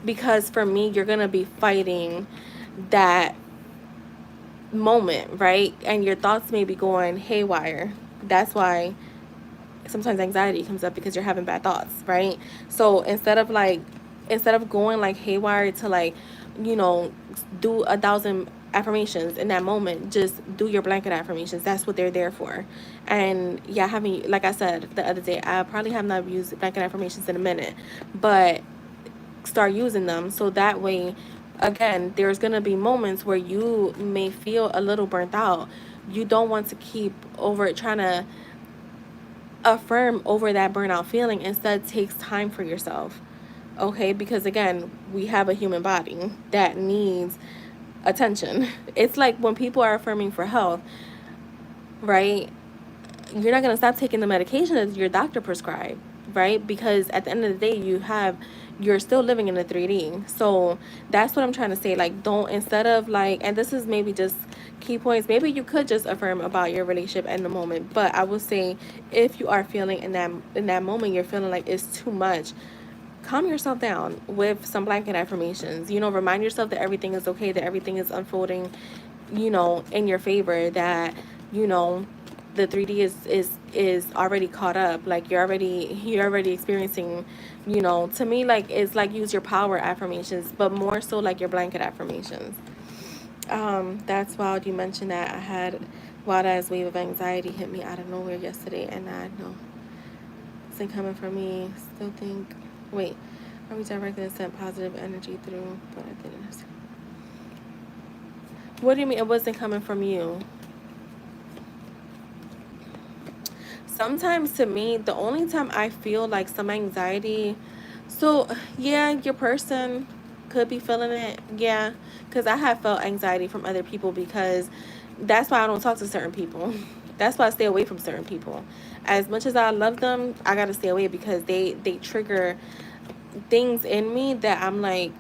because for me, you're going to be fighting that moment, right? And your thoughts may be going haywire. That's why sometimes anxiety comes up, because you're having bad thoughts, right? So instead of going like haywire to like, you know, do 1,000 affirmations in that moment, just do your blanket affirmations. That's what they're there for. And yeah, having, like I said the other day, I probably have not used blanket affirmations in a minute, but start using them, so that way, again, there's going to be moments where you may feel a little burnt out. You don't want to keep over trying to affirm over that burnout feeling. Instead, takes time for yourself, okay? Because again, we have a human body that needs attention. It's like when people are affirming for health, right? You're not going to stop taking the medication that your doctor prescribed, right? Because at the end of the day, you're still living in the 3D. So that's what I'm trying to say. Like, don't, instead of like, and this is maybe just key points, maybe you could just affirm about your relationship in the moment. But I will say, if you are feeling in that moment, you're feeling like it's too much, calm yourself down with some blanket affirmations. You know, remind yourself that everything is okay, that everything is unfolding, you know, in your favor, that, you know, the 3D is already caught up. Like, you're already experiencing, you know, to me, like, it's like use your power affirmations, but more so like your blanket affirmations. That's wild you mentioned that. I had wild ass wave of anxiety hit me out of nowhere yesterday, and I know it's been coming from me. Still think, wait, are we directing and sent positive energy through? But I didn't. What do you mean it wasn't coming from you? Sometimes to me, the only time I feel like some anxiety, so yeah, your person could be feeling it. Yeah, because I have felt anxiety from other people, because that's why I don't talk to certain people. That's why I stay away from certain people. As much as I love them, I gotta stay away, because they trigger things in me that I'm like,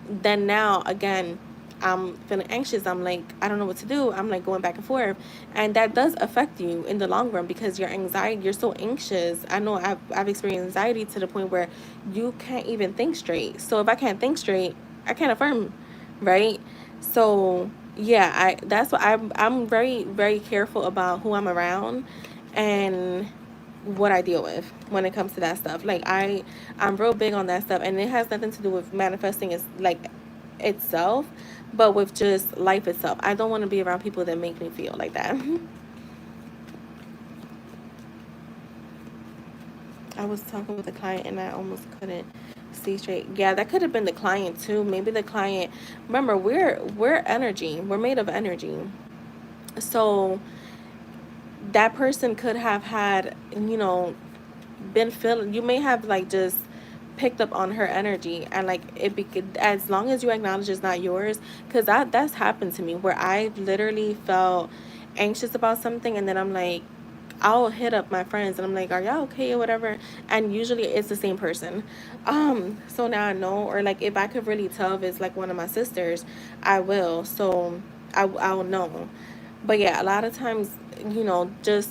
then now again, I'm feeling anxious. I'm like, I don't know what to do. I'm like going back and forth. And that does affect you in the long run, because your anxiety, you're so anxious. I know I've experienced anxiety to the point where you can't even think straight. So if I can't think straight, I can't affirm, right? So yeah, that's why I'm very, very careful about who I'm around and what I deal with when it comes to that stuff. Like, I'm real big on that stuff, and it has nothing to do with manifesting is like itself, but with just life itself. I don't want to be around people that make me feel like that. I was talking with a client and I almost couldn't see straight. Yeah, that could have been the client too. Maybe the client. Remember, we're energy. We're made of energy. So that person could have had, you know, been feeling, you may have like just picked up on her energy, and like as long as you acknowledge it's not yours, because that's happened to me where I literally felt anxious about something, and then I'm like, I'll hit up my friends and I'm like, are y'all okay or whatever, and usually it's the same person. So now I know, or like if I could really tell if it's like one of my sisters, I will. So I'll know. But yeah, a lot of times, you know, just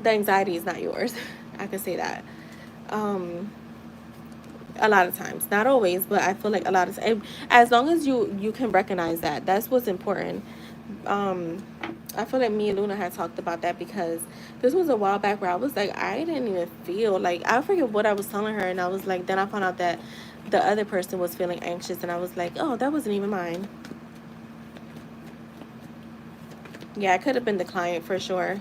the anxiety is not yours. I can say that. Um, a lot of times, not always, but I feel like a lot of times, as long as you can recognize that, that's what's important. Um, I feel like me and Luna had talked about that, because this was a while back where I was like, I didn't even feel like, I forget what I was telling her, and I was like, then I found out that the other person was feeling anxious, and I was like, oh, that wasn't even mine. Yeah, it could have been the client for sure.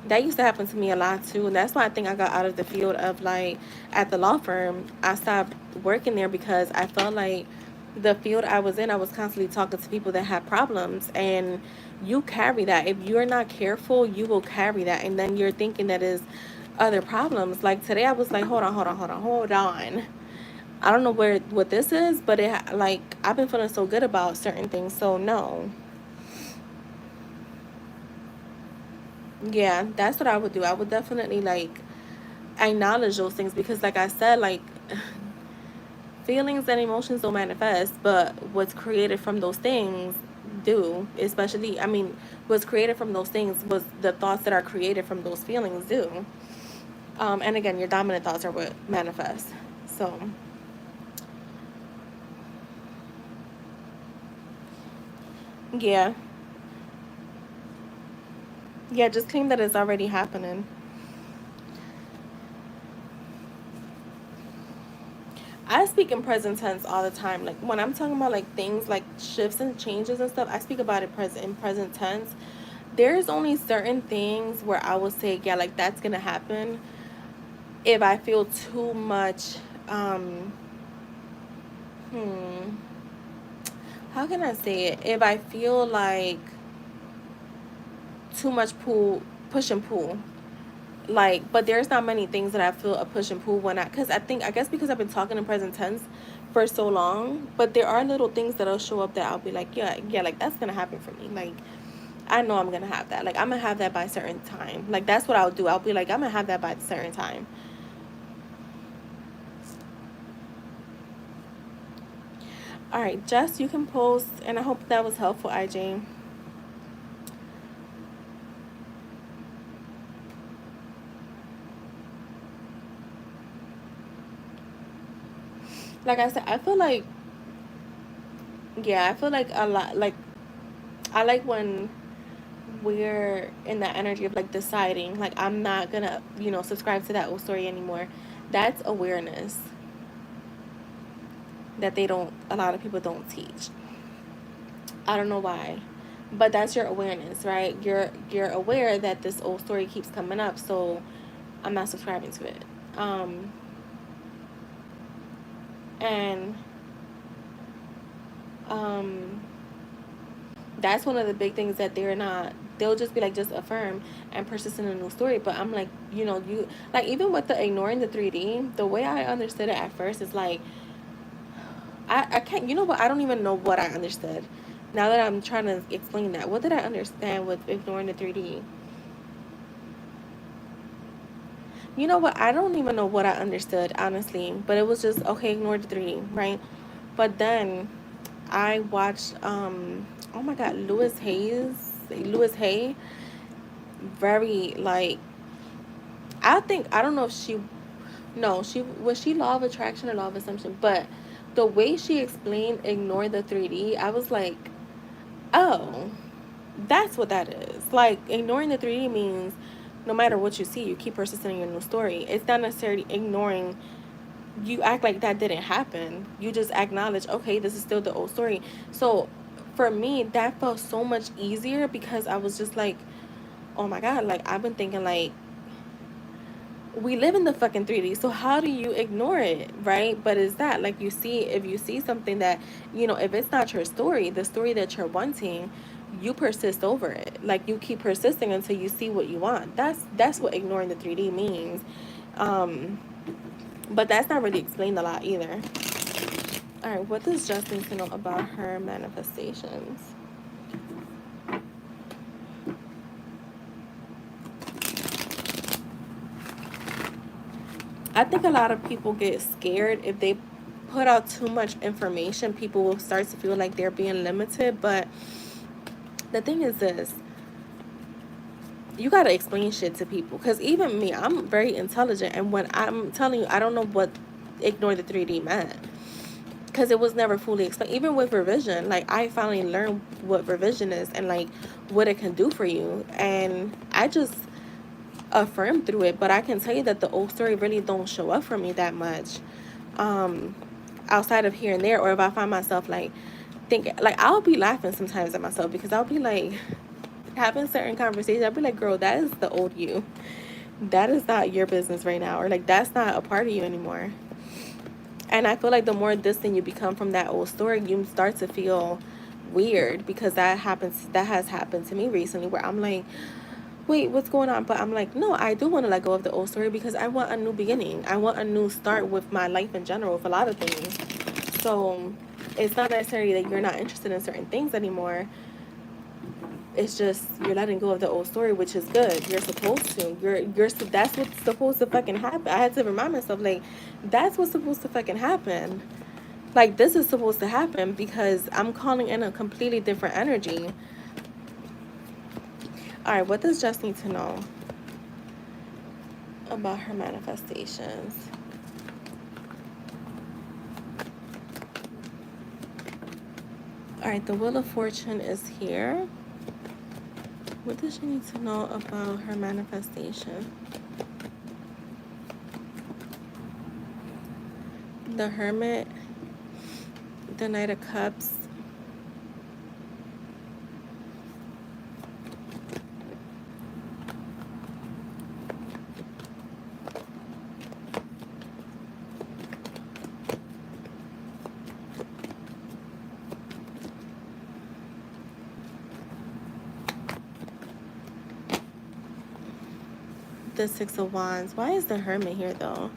That used to happen to me a lot too, and that's why I think I got out of the field of like at the law firm. I stopped working there because I felt like the field I was in, I was constantly talking to people that had problems, and you carry that. If you're not careful, you will carry that, and then you're thinking that is other problems. Like today, I was like, hold on. I don't know what this is, but like I've been feeling so good about certain things, so no. Yeah, that's what I would do. I would definitely like acknowledge those things, because like I said, like feelings and emotions don't manifest, but what's created from those things, do, especially, I mean, was created from those things, was the thoughts that are created from those feelings do. And again, your dominant thoughts are what manifest. So, yeah. Yeah, just claim that it's already happening. I speak in present tense all the time. Like when I'm talking about like things like shifts and changes and stuff, I speak about it in present tense. There's only certain things where I will say, yeah, like that's gonna happen if I feel too much. Um, hmm, how can I say it? If I feel like too much push and pull. Like, but there's not many things that I feel a push and pull when because I guess because I've been talking in present tense for so long, but there are little things that'll show up that I'll be like, yeah, yeah, like that's gonna happen for me. Like, I know I'm gonna have that. Like, I'm gonna have that by a certain time. Like, that's what I'll do. I'll be like, I'm gonna have that by a certain time. All right, Jess, you can post, and I hope that was helpful, IJ. Like I said, I feel like, yeah, I feel like a lot, like, I like when we're in that energy of like deciding, like, I'm not gonna, subscribe to that old story anymore. That's awareness that a lot of people don't teach. I don't know why. But that's your awareness, right? You're aware that this old story keeps coming up, so I'm not subscribing to it. And um that's one of the big things that they'll just be like, just affirm and persist in a new story. But I'm like, you like, even with the ignoring the 3D, the way I understood it at first is like, I can't, you know what, I don't even know what I understood now that I'm trying to explain that. What did I understand with ignoring the 3D? You know what, I don't even know what I understood, honestly, but it was just, okay, ignore the 3D, right? But then I watched oh my god, Louis Hay, very like, I don't know if she, no, she was, she law of attraction or law of assumption, but the way she explained ignore the 3D, I was like, oh, that's what that is. Like, ignoring the 3D means no matter what you see, you keep persisting in your new story. It's not necessarily ignoring, you act like that didn't happen. You just acknowledge, okay, this is still the old story. So for me, that felt so much easier because I was just like, oh my god, like, I've been thinking like, we live in the fucking 3D, so how do you ignore it, right? But is that like, if you see something that, if it's not your story, the story that you're wanting, you persist over it. Like, you keep persisting until you see what you want. That's what ignoring the 3D means. Um, but that's not really explained a lot either. All right, what does Justin to know about her manifestations? I think a lot of people get scared if they put out too much information. People will start to feel like they're being limited. But the thing is this, you got to explain shit to people. Because even me, I'm very intelligent. And when I'm telling you, I don't know what ignore the 3D meant. Because it was never fully explained. Even with revision, like, I finally learned what revision is and like what it can do for you. And I just affirm through it. But I can tell you that the old story really don't show up for me that much, outside of here and there. Or if I find myself like thinking, like, I'll be laughing sometimes at myself because I'll be like having certain conversations. I'll be like, girl, that is the old you. That is not your business right now. Or like, that's not a part of you anymore. And I feel like the more distant you become from that old story, you start to feel weird, because that has happened to me recently, where I'm like, wait, what's going on? But I'm like, no, I do want to let go of the old story because I want a new beginning. I want a new start with my life in general, with a lot of things. So it's not necessarily that you're not interested in certain things anymore. It's just you're letting go of the old story, which is good. You're supposed to. That's what's supposed to fucking happen. I had to remind myself, like, that's what's supposed to fucking happen. Like, this is supposed to happen because I'm calling in a completely different energy. All right, what does Jess need to know about her manifestations? All right, the Wheel of Fortune is here. What does she need to know about her manifestation? The Hermit, the Knight of Cups, the Six of Wands. Why is the Hermit here though?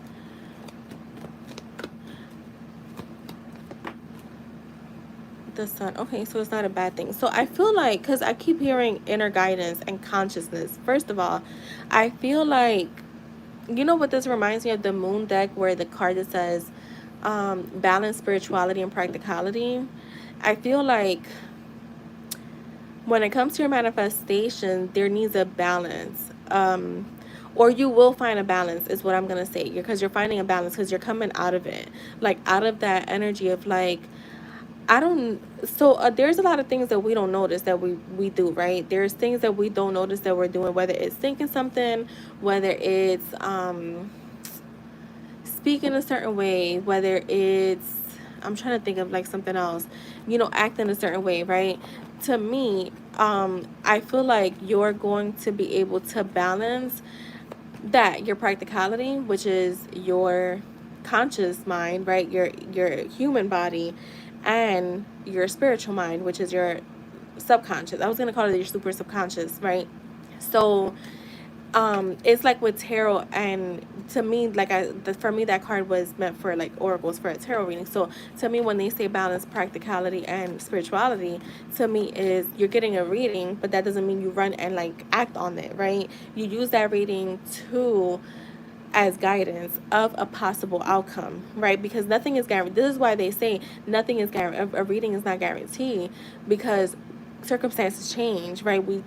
The Sun. Okay, so it's not a bad thing. So I feel like, because I keep hearing inner guidance and consciousness. First of all, I feel like, you know what this reminds me of? The Moon deck, where the card that says balance, spirituality, and practicality. I feel like when it comes to your manifestation, there needs a balance. Or you will find a balance, is what I'm gonna say. Because you're finding a balance, because you're coming out of it, like out of that energy of like, I don't. So there's a lot of things that we don't notice that we do, right? There's things that we don't notice that we're doing, whether it's thinking something, whether it's speak in a certain way, whether it's, I'm trying to think of like something else, act in a certain way, right? To me, I feel like you're going to be able to balance that, your practicality, which is your conscious mind, right? Your human body, and your spiritual mind, which is your subconscious. I was gonna call it your super subconscious, right? So it's like with tarot, and to me, like for me, that card was meant for like oracles for a tarot reading. So to me, when they say balance, practicality, and spirituality, to me is you're getting a reading, but that doesn't mean you run and like act on it, right? You use that reading to as guidance of a possible outcome, right? Because nothing is guaranteed. This is why they say nothing is guaranteed. A reading is not guaranteed, because circumstances change, right? We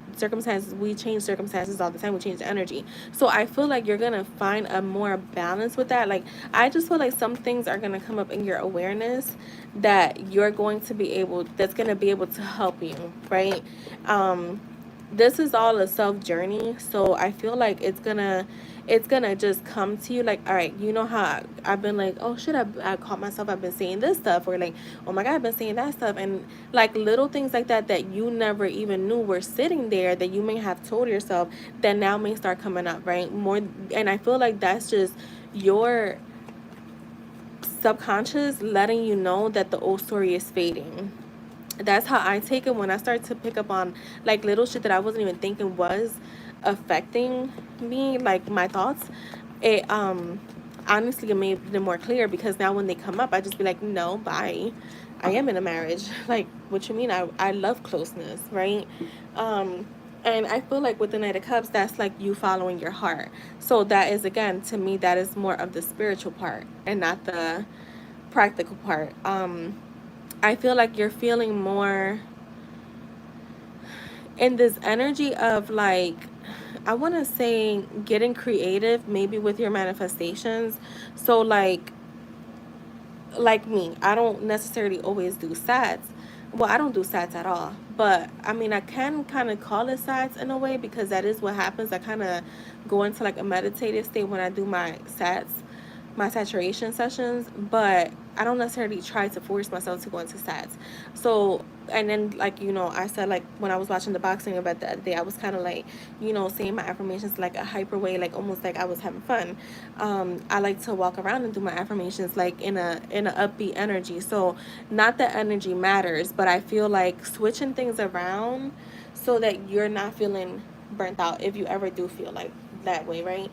change circumstances all the time. We change the energy. So I feel like you're gonna find a more balance with that. Like, I just feel like some things are gonna come up in your awareness that you're going to be able, that's gonna be able to help you, right? This is all a self journey, so I feel like it's gonna just come to you. Like, all right, you know how I've been like, oh shit, I caught myself, I've been saying this stuff, or like, oh my god, I've been saying that stuff, and like little things like that that you never even knew were sitting there, that you may have told yourself, that now may start coming up, right? More. And I feel like that's just your subconscious letting you know that the old story is fading. That's how I take it when I start to pick up on like little shit that I wasn't even thinking was affecting me, like my thoughts. It honestly, it made them more clear, because now when they come up, I just be like, no, bye. I am in a marriage. Like, what you mean? I love closeness, right? And I feel like with the Knight of Cups, that's like you following your heart. So that is, again, to me, that is more of the spiritual part and not the practical part. I feel like you're feeling more in this energy of like, I want to say getting creative, maybe with your manifestations. So like me, I don't necessarily always do sats. Well, I don't do sats at all. But I mean, I can kind of call it sats in a way, because that is what happens. I kind of go into like a meditative state when I do my sats, my saturation sessions, but I don't necessarily try to force myself to go into stats. So, and then like, I said, like when I was watching the boxing event the other day, I was kind of like, saying my affirmations like a hyper way, like almost like I was having fun. I like to walk around and do my affirmations like in a upbeat energy. So not that energy matters, but I feel like switching things around so that you're not feeling burnt out, if you ever do feel like that way, right?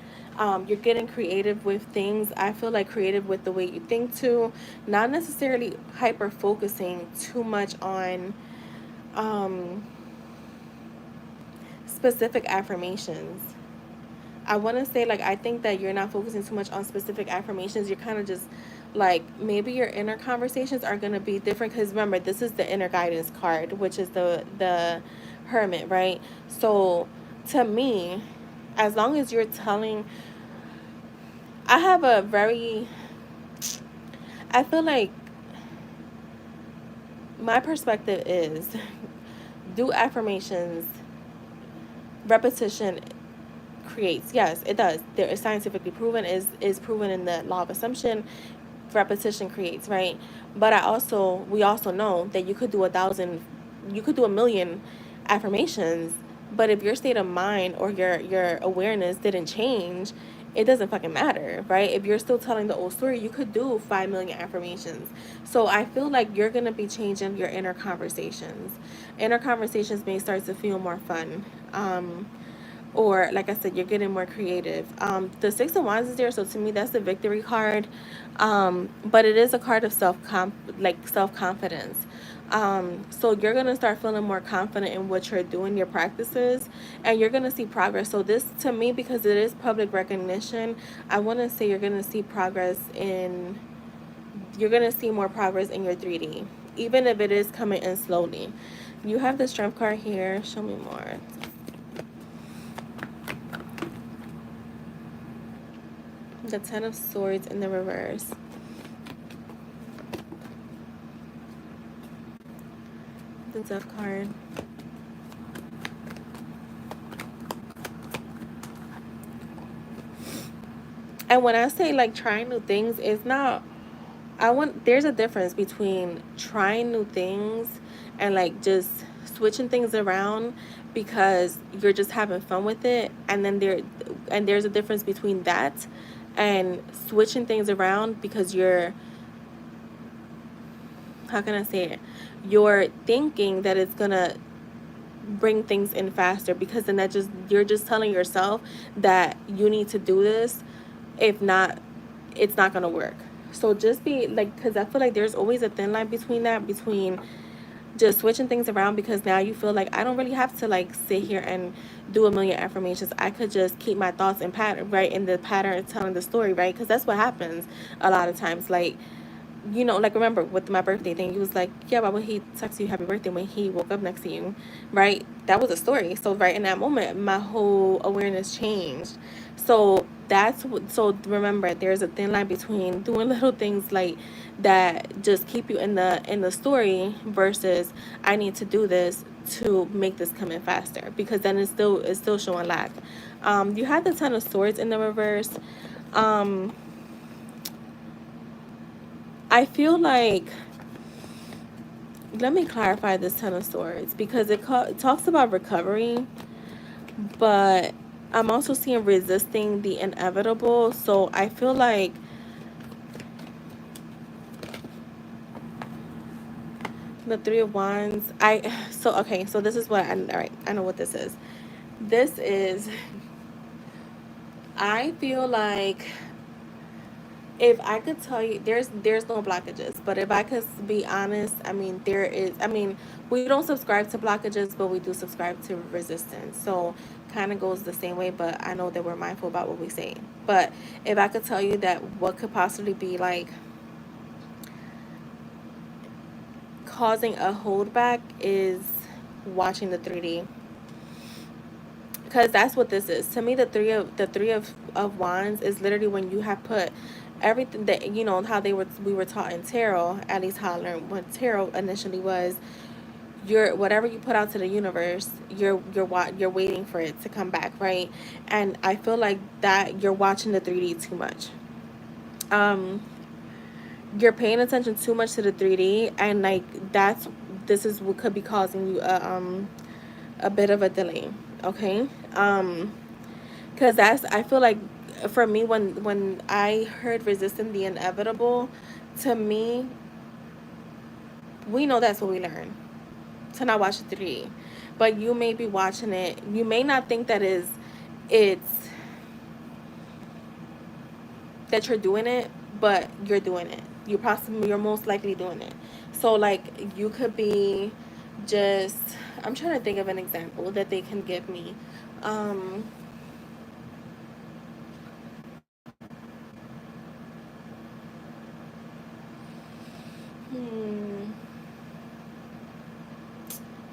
You're getting creative with things. I feel like creative with the way you think too, not necessarily hyper focusing too much on specific affirmations. I want to say, like, I think that you're not focusing too much on specific affirmations. You're kind of just Like maybe your inner conversations are going to be different, because remember, this is the inner guidance card, which is the hermit, right? So to me, as long as you're telling, I have a very, I feel like my perspective is do affirmations, repetition creates. Yes, it does. There is scientifically proven, is proven in the law of assumption. Repetition creates, right? But we also know that you could do 1,000, you could do 1,000,000 affirmations, but if your state of mind or your awareness didn't change, it doesn't fucking matter, right? If you're still telling the old story, you could do 5,000,000 affirmations. So I feel like you're gonna be changing your inner conversations. Inner conversations may start to feel more fun. Or like I said, you're getting more creative. The Six of Wands is there, so to me that's the victory card. But it is a card of self confidence. So you're gonna start feeling more confident in what you're doing, your practices, and you're gonna see progress. So this, to me, because it is public recognition, I want to say you're gonna see more progress in your 3D, even if it is coming in slowly. You have the Strength card here. Show me more. The Ten of Swords in the reverse. The Death card. And when I say like trying new things, it's not, there's a difference between trying new things and like just switching things around because you're just having fun with it, and then there's a difference between that and switching things around because you're, how can I say it? You're thinking that it's gonna bring things in faster, because then you're just telling yourself that you need to do this. If not, it's not gonna work. So just be like, because I feel like there's always a thin line between that, between just switching things around, because now you feel like I don't really have to like sit here and do 1,000,000 affirmations. I could just keep my thoughts in pattern, right, in the pattern of telling the story, right? Because that's what happens a lot of times. Like, like remember with my birthday thing, he was like, yeah, why would he text you happy birthday when he woke up next to you, right? That was a story. So right in that moment, my whole awareness changed. So so remember, there's a thin line between doing little things like that just keep you in the story versus I need to do this to make this come in faster, because then it's still showing lack. You had the Ten of Swords in the reverse. um I feel like, let me clarify this Ten of Swords, because it talks about recovery, but I'm also seeing resisting the inevitable. So I feel like the Three of Wands, okay, so this is what all right, I know what this is. This is, I feel like, if I could tell you, there's no blockages, but if I could be honest, I mean, there is. I mean, we don't subscribe to blockages, but we do subscribe to resistance. So kind of goes the same way, but I know that we're mindful about what we say. But if I could tell you that what could possibly be like causing a holdback is watching the 3D, because that's what this is to me. The three of wands is literally when you have put everything that, how we were taught in tarot, at least how I learned what tarot initially was. Whatever you put out to the universe, you're waiting for it to come back, right? And I feel like that you're watching the 3D too much. um you're paying attention too much to the 3D, and like this is what could be causing you a bit of a delay. Okay. Because that's, I feel like, for me, when I heard resisting the inevitable, to me, we know that's what we learn, to not watch the 3D. But you may be watching it, you may not think it's that you're doing it, but you're doing it. You're most likely doing it. So like, you could be just, I'm trying to think of an example that they can give me. um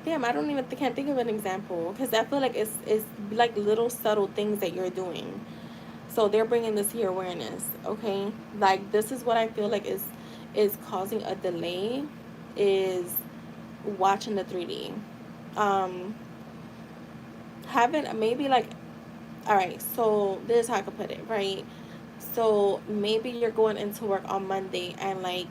damn, I don't even can't think of an example because I feel like it's like little subtle things that you're doing. So they're bringing this to your awareness, okay? Like this is what I feel like is causing a delay, is watching the 3D. Um, having maybe like, all right, so this is how I could put it, right? So maybe you're going into work on Monday and like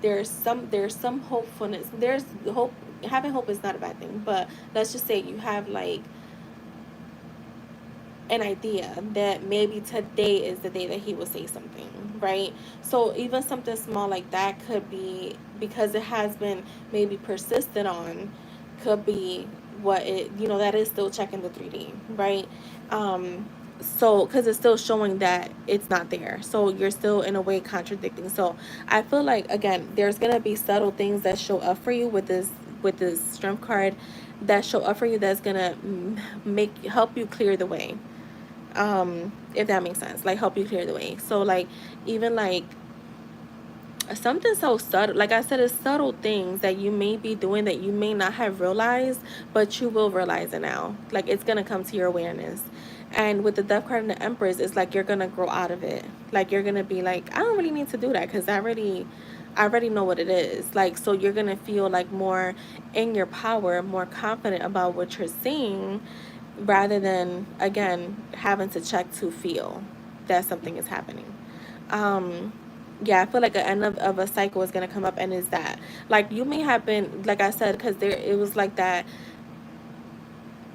there's some hopefulness. There's hope. Having hope is not a bad thing, but let's just say you have like an idea that maybe today is the day that he will say something, right? So even something small like that could be, because it has been maybe persistent on, could be what it, that is still checking the 3D, right? So because it's still showing that it's not there, so you're still in a way contradicting. So I feel like, again, there's gonna be subtle things that show up for you with this strength card, that show up for you, that's gonna help you clear the way, if that makes sense, like help you clear the way. So like, even like something so subtle, like I said, it's subtle things that you may be doing that you may not have realized, but you will realize it now. Like it's gonna come to your awareness. And with the Death card and the Empress, it's like you're gonna grow out of it. Like you're gonna be like, I don't really need to do that because I already know what it is. Like, so you're gonna feel like more in your power, more confident about what you're seeing, rather than, again, having to check to feel that something is happening. um yeah, I feel like the end of a cycle is going to come up, and is that, like, you may have been, like I said, because there, it was like that,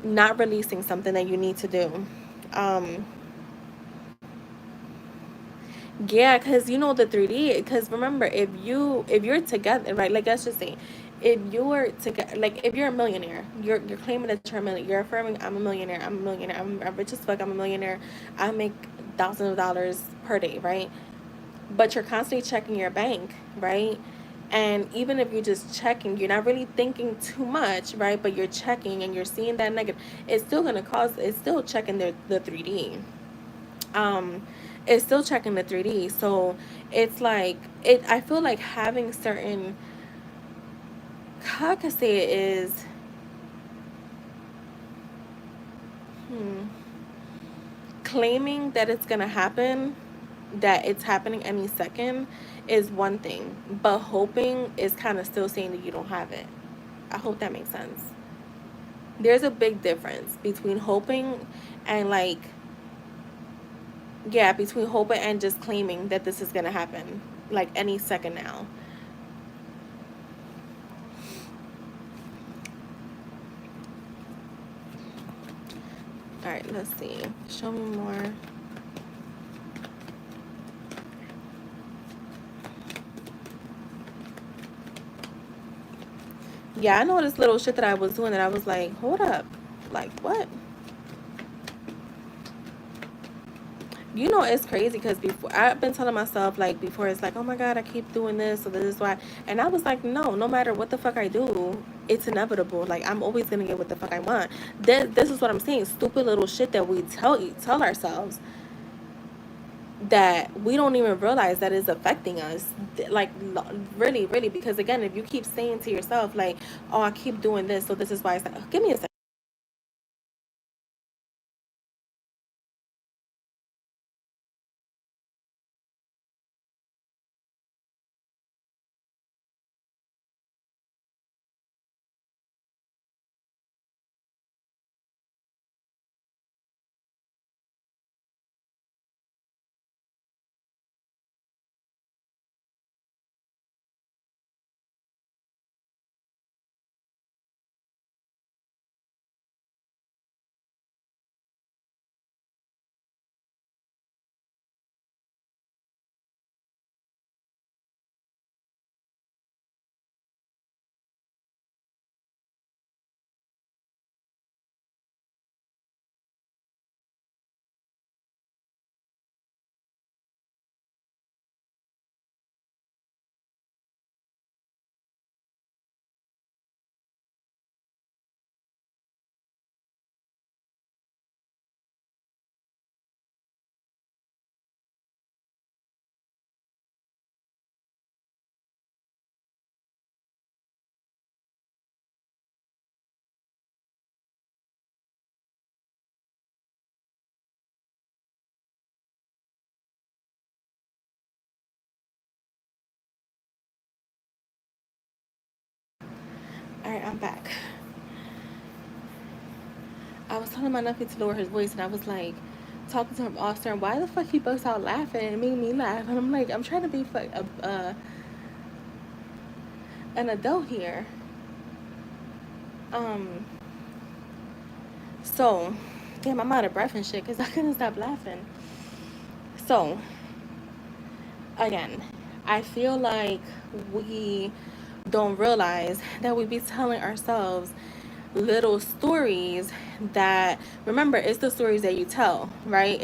not releasing something that you need to do. um yeah, because the 3D, because remember, if you're together, right, like let's just say, if you're together, like if you're a millionaire, you're claiming that you're a millionaire, you're affirming, I'm a millionaire, I'm rich as fuck, I'm a millionaire, I make thousands of dollars per day, right? But you're constantly checking your bank, right? And even if you're just checking, you're not really thinking too much, right? But you're checking and you're seeing that negative, it's still gonna cause, it's still checking the 3D. um it's still checking the 3D. So it's like, it I feel like having certain, how I can say it is, hmm, claiming that it's gonna happen, that it's happening any second, is one thing, but hoping is kind of still saying that you don't have it. I hope that makes sense. There's a big difference between hoping and like, yeah, between hoping and just claiming that this is gonna happen like any second now. All right, let's see. Show me more. Yeah, I know this little shit that I was doing that I was like, hold up. Like, what? It's crazy because before, I've been telling myself, like, before, it's like, oh my God, I keep doing this, so this is why. And I was like, no matter what the fuck I do, it's inevitable. Like, I'm always gonna get what the fuck I want. This is what I'm saying. Stupid little shit that we tell ourselves, that we don't even realize that is affecting us. Like, really, really, because again, if you keep saying to yourself, like, oh, I keep doing this, so this is why it's like, give me a second. right, I'm back. I was telling my nephew to lower his voice, and I was like, talking to him all stern. Why the fuck he busts out laughing and made me laugh? And I'm like, I'm trying to be an adult here. Um. So, damn, I'm out of breath and shit because I couldn't stop laughing. So, again, I feel like we don't realize that we be telling ourselves little stories that, remember, it's the stories that you tell, right?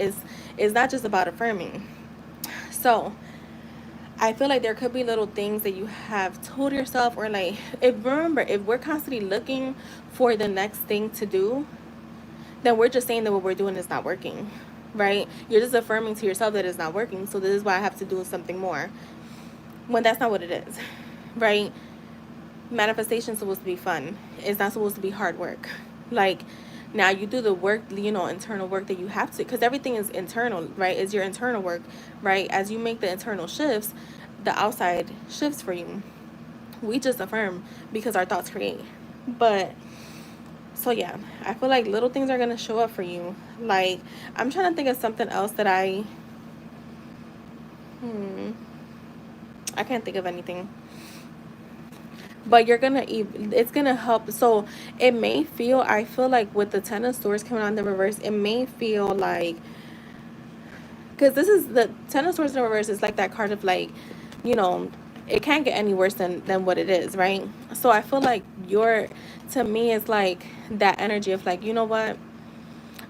It's not just about affirming. So I feel like there could be little things that you have told yourself, or like, if we're constantly looking for the next thing to do, then we're just saying that what we're doing is not working, right? You're just affirming to yourself that it's not working, so this is why I have to do something more, when that's not what it is, right? Manifestation is supposed to be fun. It's not supposed to be hard work. Like, now you do the work, internal work that you have to, because everything is internal, right? It's your internal work, right? As you make the internal shifts, the outside shifts for you. We just affirm because our thoughts create. But so yeah, I feel like little things are gonna show up for you. Like, I'm trying to think of something else that I can't think of anything. But it's gonna help. So it may feel, I feel like with the Ten of Swords coming on the reverse, it may feel like, because this is the Ten of Swords in the reverse is like that card of like, you know, it can't get any worse than what it is, right? So I feel like to me, it's like that energy of like, you know what?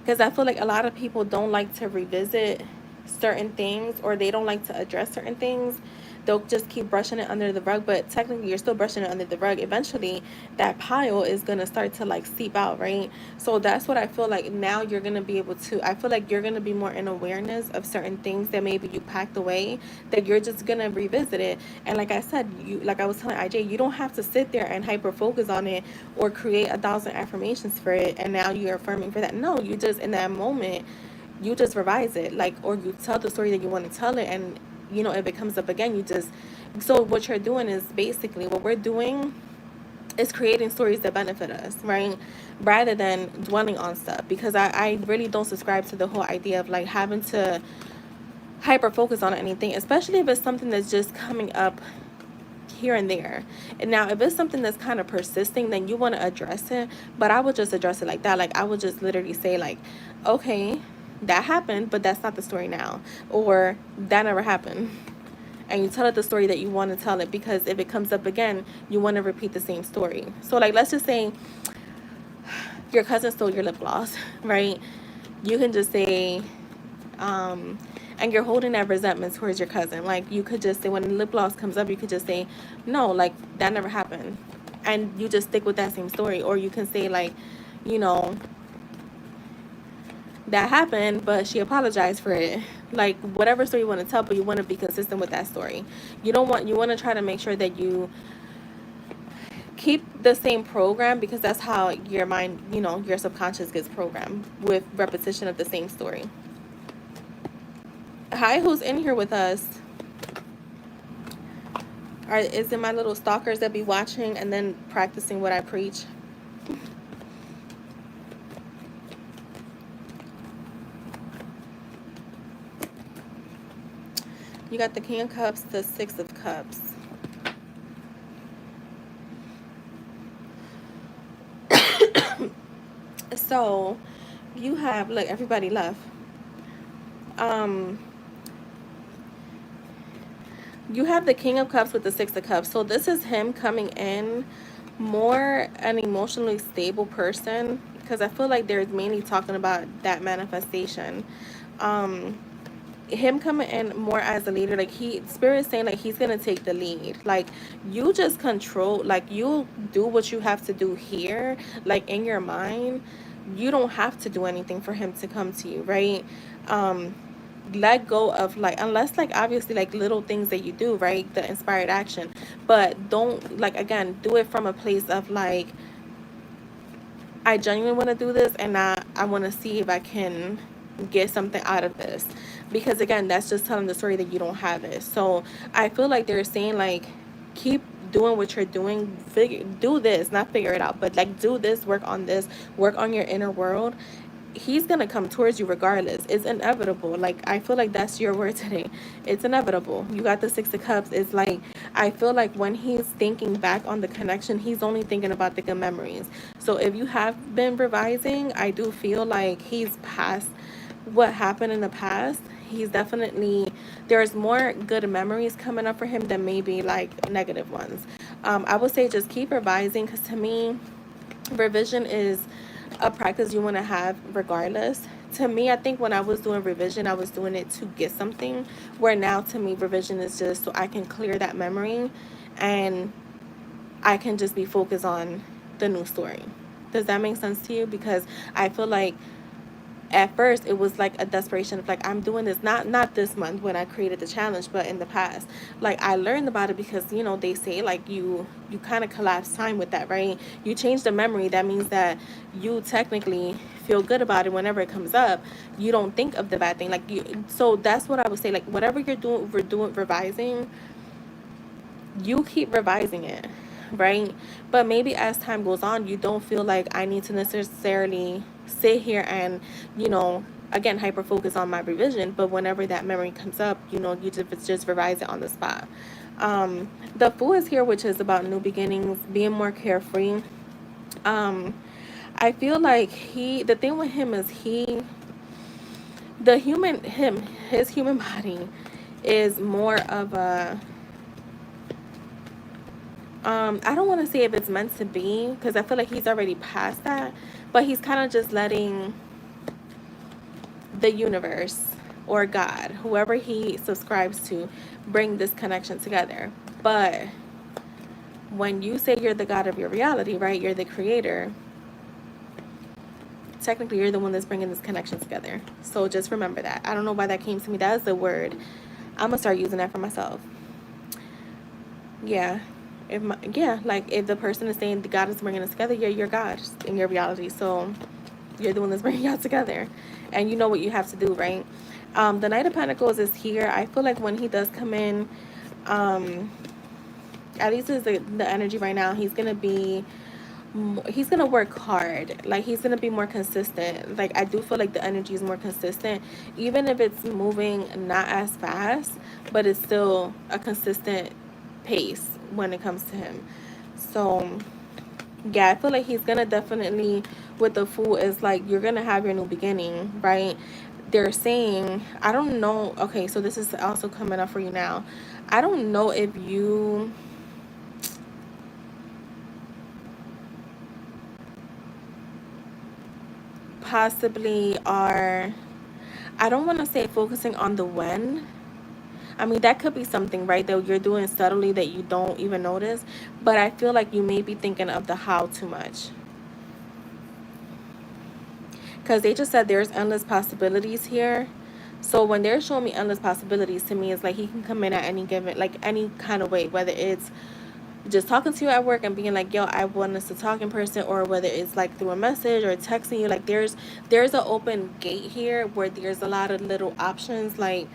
Because I feel like a lot of people don't like to revisit certain things, or they don't like to address certain things. They'll just keep brushing it under the rug, but technically you're still brushing it under the rug. Eventually that pile is going to start to like seep out, right? So that's what I feel like now you're going to be able to, I feel like you're going to be more in awareness of certain things that maybe you packed away, that you're just going to revisit it. And like I said, like I was telling IJ, you don't have to sit there and hyper focus on it or create 1,000 affirmations for it and now you're affirming for that. No, you just, in that moment, you just revise it, like, or you tell the story that you want to tell it, and if it comes up again, you just, so what you're doing is basically, what we're doing is creating stories that benefit us, right? Rather than dwelling on stuff, because I really don't subscribe to the whole idea of like having to hyper focus on anything, especially if it's something that's just coming up here and there. And now if it's something that's kind of persisting, then you want to address it. But I would just address it like that. Like, I would just literally say like, okay, that happened, but that's not the story now, or that never happened. And you tell it the story that you want to tell it, because if it comes up again, you want to repeat the same story. So like, let's just say your cousin stole your lip gloss, right? You can just say, and you're holding that resentment towards your cousin. Like, you could just say, when the lip gloss comes up, you could just say, no, like, that never happened. And you just stick with that same story. Or you can say like, that happened, but she apologized for it. Like, whatever story you want to tell, but you want to be consistent with that story. You want to try to make sure that you keep the same program, because that's how your mind, your subconscious gets programmed, with repetition of the same story. Hi, who's in here with us? Is it my little stalkers that be watching and then practicing what I preach? You got the King of Cups, the Six of Cups. So you have, look, everybody left. You have the King of Cups with the Six of Cups. So this is him coming in more an emotionally stable person, because I feel like they're mainly talking about that manifestation. Him coming in more as a leader, like Spirit's saying like he's gonna take the lead. Like, you just control, like, you do what you have to do here, like in your mind. You don't have to do anything for him to come to you, right? Let go of, like, unless, like, obviously, like, little things that you do, right, the inspired action, but don't, like, again, do it from a place of like, I genuinely want to do this, and I want to see if I can get something out of this, because again, that's just telling the story that you don't have it. So I feel like they're saying like, keep doing what you're doing, do this, not figure it out, but like do this, work on your inner world, he's gonna come towards you regardless. It's inevitable. Like, I feel like that's your word today. It's inevitable. You got the Six of Cups. It's like, I feel like when he's thinking back on the connection, he's only thinking about the good memories. So if you have been revising, I do feel like he's past what happened in the past. He's definitely, there's more good memories coming up for him than maybe like negative ones. I would say just keep revising, because to me, revision is a practice you want to have regardless. To me, I think when I was doing revision, I was doing it to get something, where now to me revision is just so I can clear that memory and I can just be focused on the new story. Does that make sense to you? Because I feel like at first it was like a desperation of like, I'm doing this not this month when I created the challenge, but in the past. Like, I learned about it because, they say like you kind of collapse time with that, right? You change the memory, that means that you technically feel good about it whenever it comes up. You don't think of the bad thing, like you. So that's what I would say, like whatever you're doing, we're doing revising, you keep revising it, right? But maybe as time goes on, you don't feel like I need to necessarily sit here and, again, hyper focus on my revision. But whenever that memory comes up, you just revise it on the spot. The Fool is here, which is about new beginnings, being more carefree. Um, I feel like the thing with him is his human body is more of a, I don't want to say if it's meant to be, because I feel like he's already past that, but he's kind of just letting the universe or God, whoever he subscribes to, bring this connection together. But when you say you're the God of your reality, right? You're the creator. Technically, you're the one that's bringing this connection together. So just remember that. I don't know why that came to me. That is the word. I'm going to start using that for myself. Yeah. Like if the person is saying the God is bringing us together, yeah, you're God in your reality. So you're the one that's bringing y'all together, and you know what you have to do, right? The Knight of Pentacles is here. I feel like when he does come in, at least is the energy right now, he's gonna work hard. Like, he's gonna be more consistent. Like, I do feel like the energy is more consistent, even if it's moving not as fast, but it's still a consistent pace when it comes to him. So yeah, I feel like he's gonna definitely, with the Fool, is like, you're gonna have your new beginning, right? They're saying, I don't know, okay, so this is also coming up for you now. I don't know if you possibly are, I don't want to say focusing on the when. I mean, that could be something, right, that you're doing subtly that you don't even notice. But I feel like you may be thinking of the how too much. Because they just said there's endless possibilities here. So when they're showing me endless possibilities, to me, it's like he can come in at any given, like any kind of way, whether it's just talking to you at work and being like, yo, I want us to talk in person, or whether it's like through a message or texting you. Like, there's an open gate here where there's a lot of little options. Like,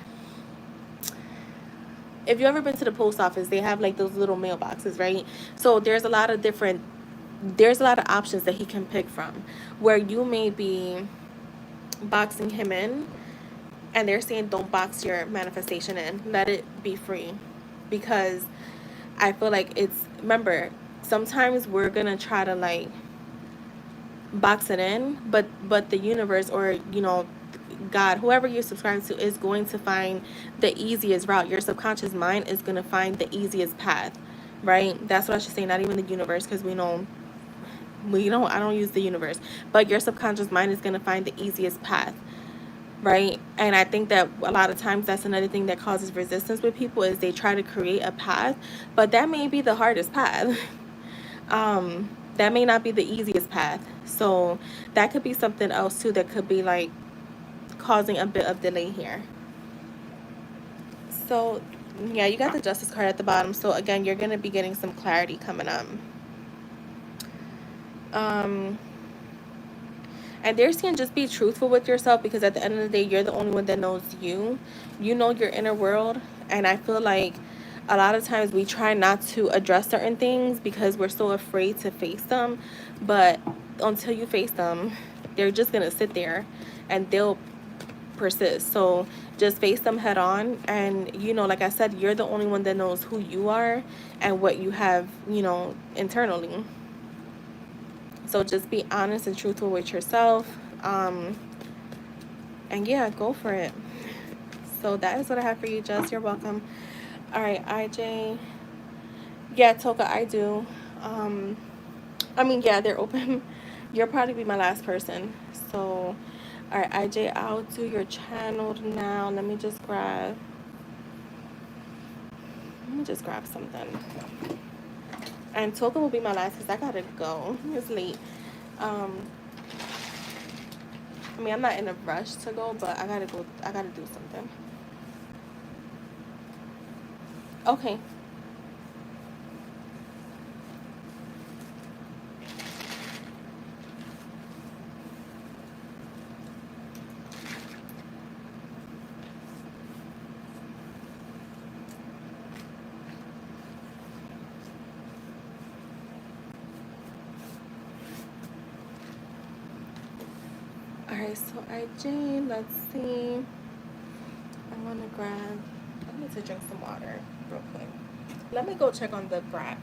if you ever been to the post office, they have like those little mailboxes, right? So there's a lot of options that he can pick from, where you may be boxing him in, and they're saying don't box your manifestation in, let it be free. Because I feel like remember, sometimes we're gonna try to like box it in, but the universe, or God, whoever you subscribe to, is going to find the easiest route. Your subconscious mind is going to find the easiest path, right? That's what I should say, not even the universe, because I don't use the universe, but your subconscious mind is going to find the easiest path, right? And I think that a lot of times that's another thing that causes resistance with people, is they try to create a path, but that may be the hardest path. That may not be the easiest path. So that could be something else too, that could be like causing a bit of delay here. So yeah, you got the Justice card at the bottom. So again, you're going to be getting some clarity coming up. And they're saying just be truthful with yourself, because at the end of the day, you're the only one that knows you. You know your inner world. And I feel like a lot of times we try not to address certain things because we're so afraid to face them. But until you face them, they're just going to sit there and they'll persist. So just face them head on. And, you know, like I said, you're the only one that knows who you are and what you have, you know, internally. So just be honest and truthful with yourself. And yeah, go for it. So that is what I have for you, Jess. You're welcome. All right, IJ. Yeah, Toka, I do. Um, I mean, yeah, they're open. You'll probably be my last person. So, all right, IJ, I'll do your channel now. Let me just grab something. And Toka will be my last because I gotta go. It's late. Um, I mean, I'm not in a rush to go, but I gotta go. I gotta do something. Okay. All right. So IJ, let's see. I want to grab. I need to drink some water real quick. Let me go check on the brat.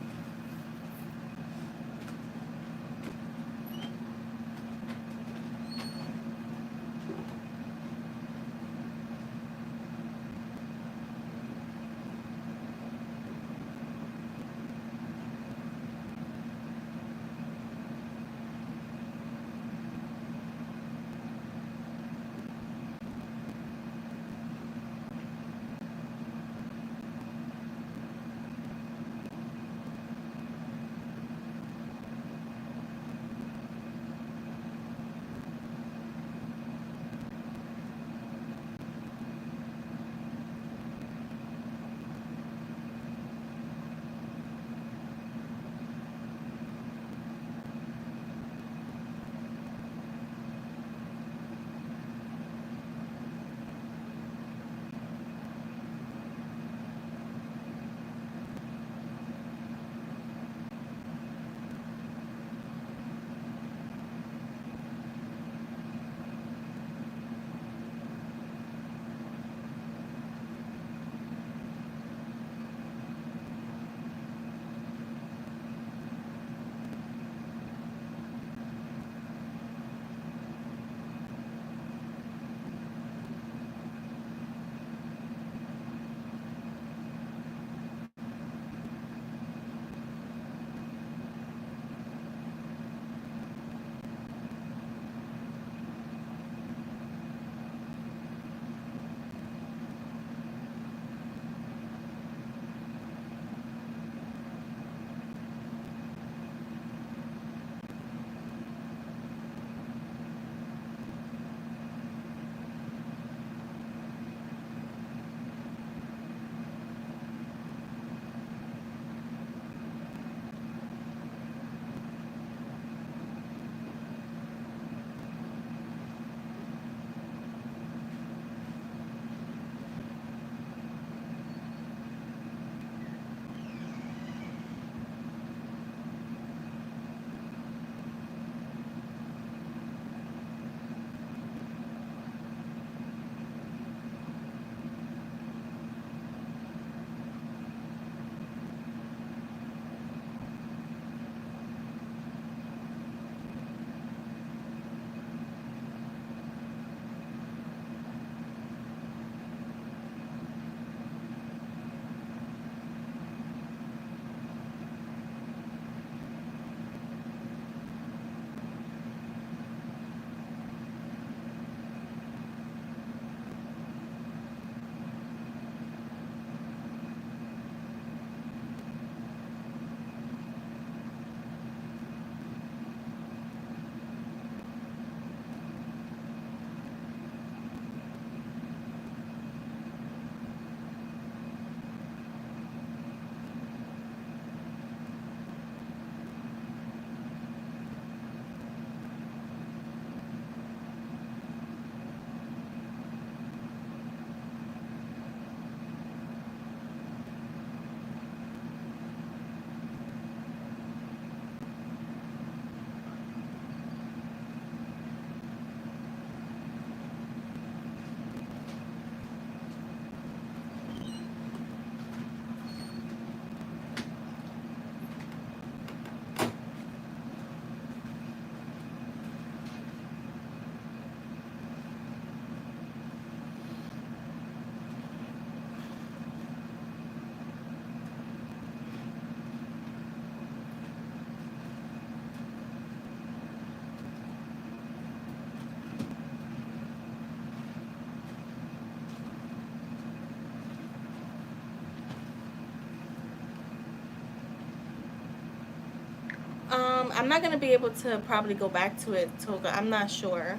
I'm not gonna be able to probably go back to it, Toga. I'm not sure.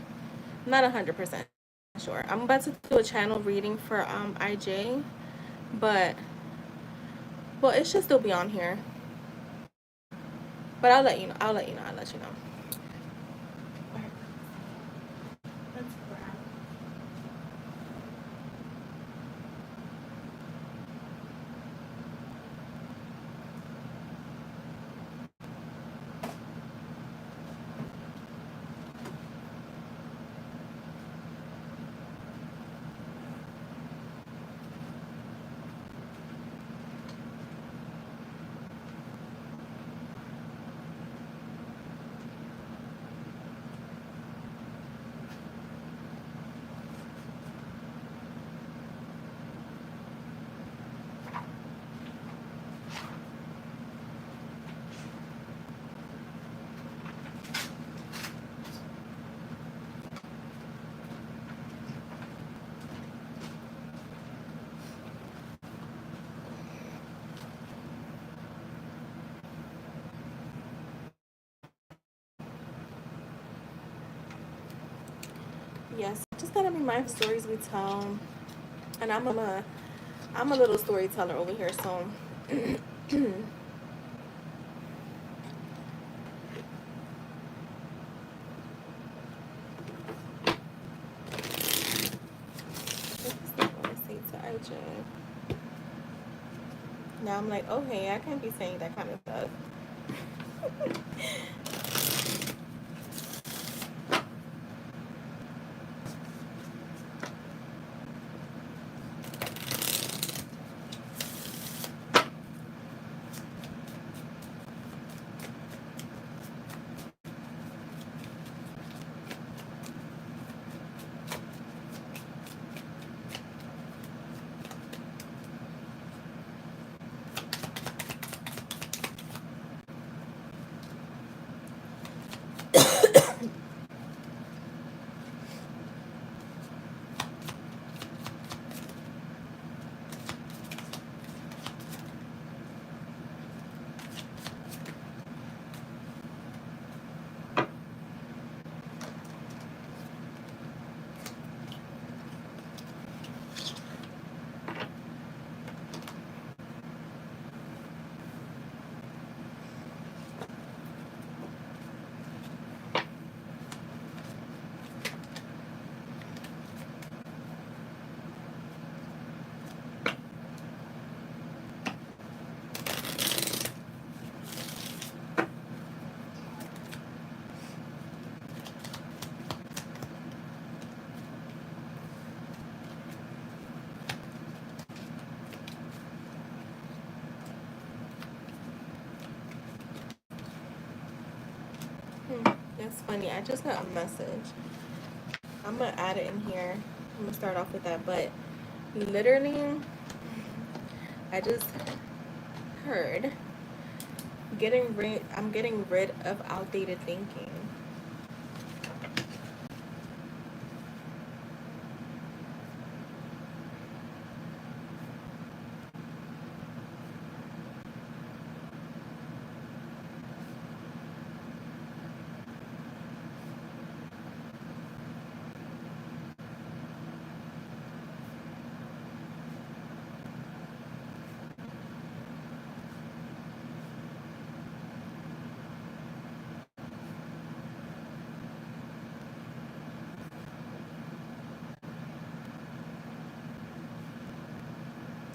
I'm not 100% sure. I'm about to do a channel reading for IJ, but well, it should still be on here. But I'll let you know. I'll let you know. I'll let you know. Let's grab. Yes, just gotta be mindful stories we tell, and I'm a little storyteller over here, so what I want to say to IJ. Now I'm like, okay, I can't be saying that kind of stuff. That's funny. I just got a message. I'm gonna add it in here. I'm gonna start off with that, but literally, I just heard I'm getting rid of outdated thinking.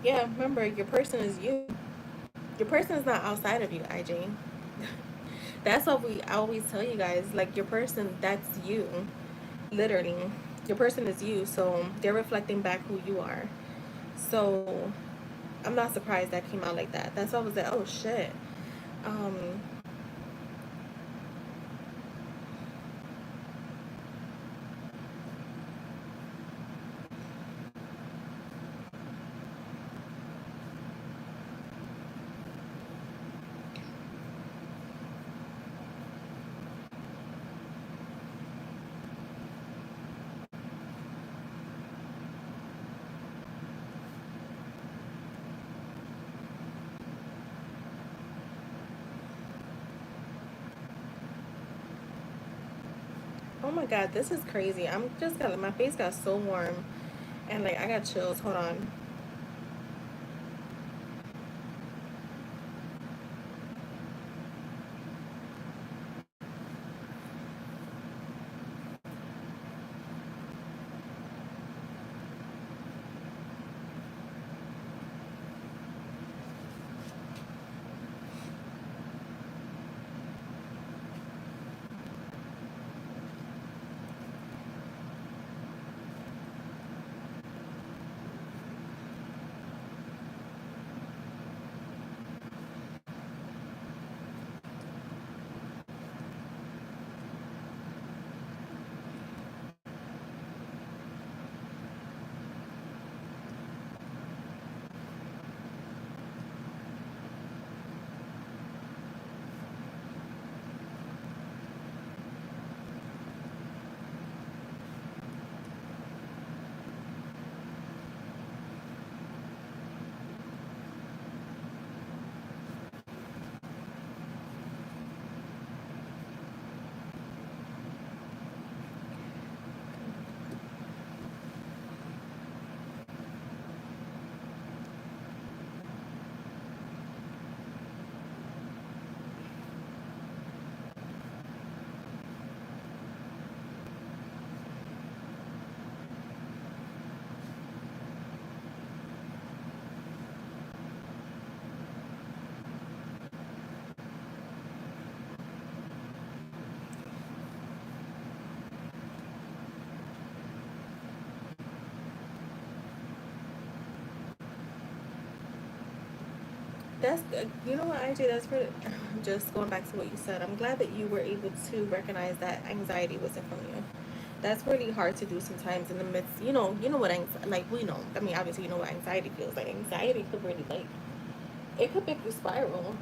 Yeah, remember, your person is you. Your person is not outside of you, IJ. That's what we always tell you guys. Like, your person, that's you. Literally. Your person is you, so they're reflecting back who you are. So, I'm not surprised that came out like that. That's why I was like, oh shit. Um, Oh my god, this is crazy. I'm just got my face got so warm, and like I got chills. Hold on. That's you know what, IJ. That's for just going back to what you said. I'm glad that you were able to recognize that anxiety wasn't from you. That's really hard to do sometimes in the midst. You know what like we know. I mean, obviously, you know what anxiety feels like. Anxiety could really like it could make you spiral.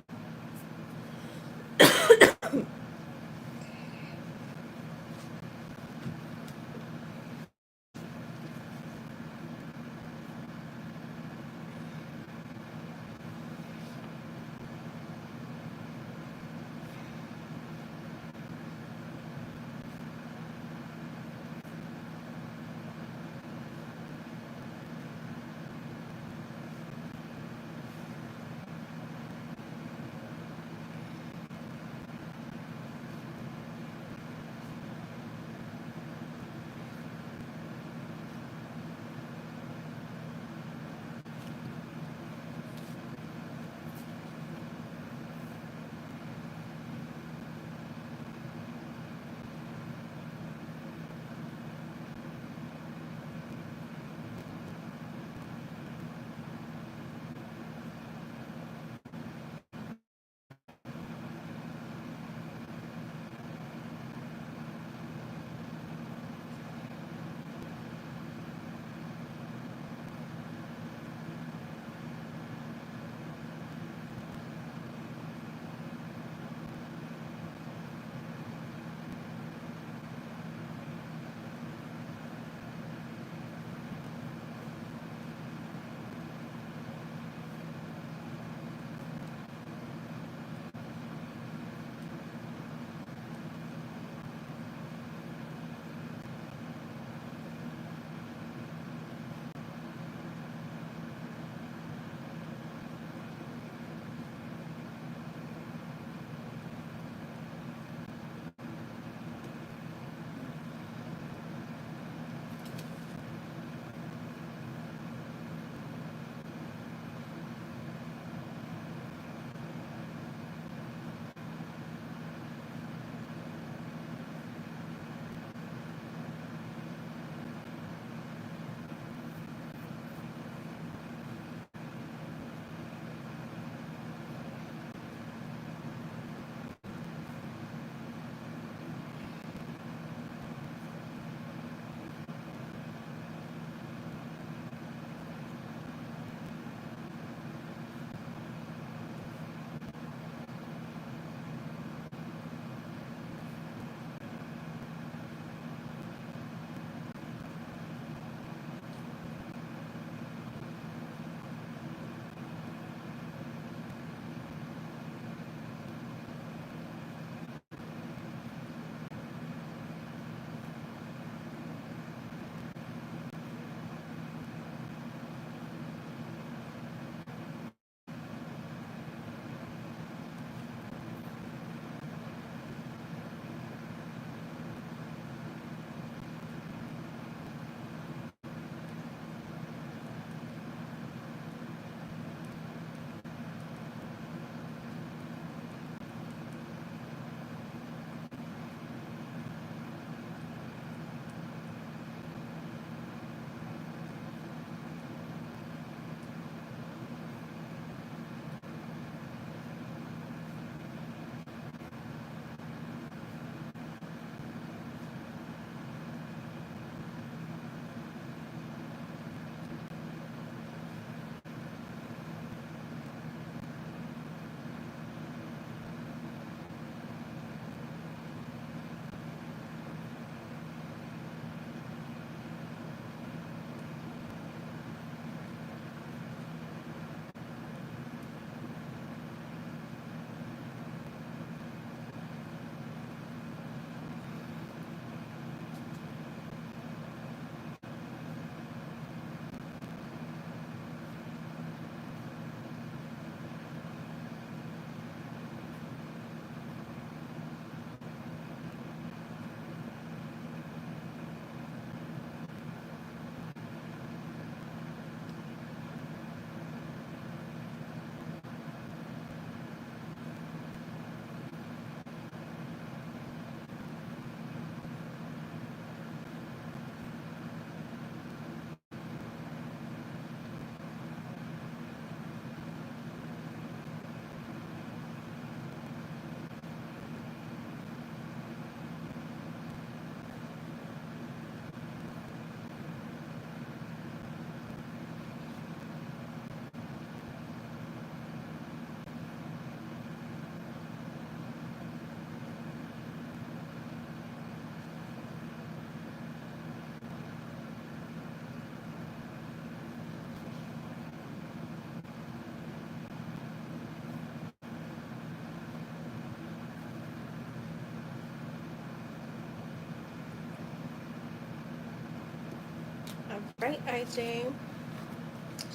Right, IJ?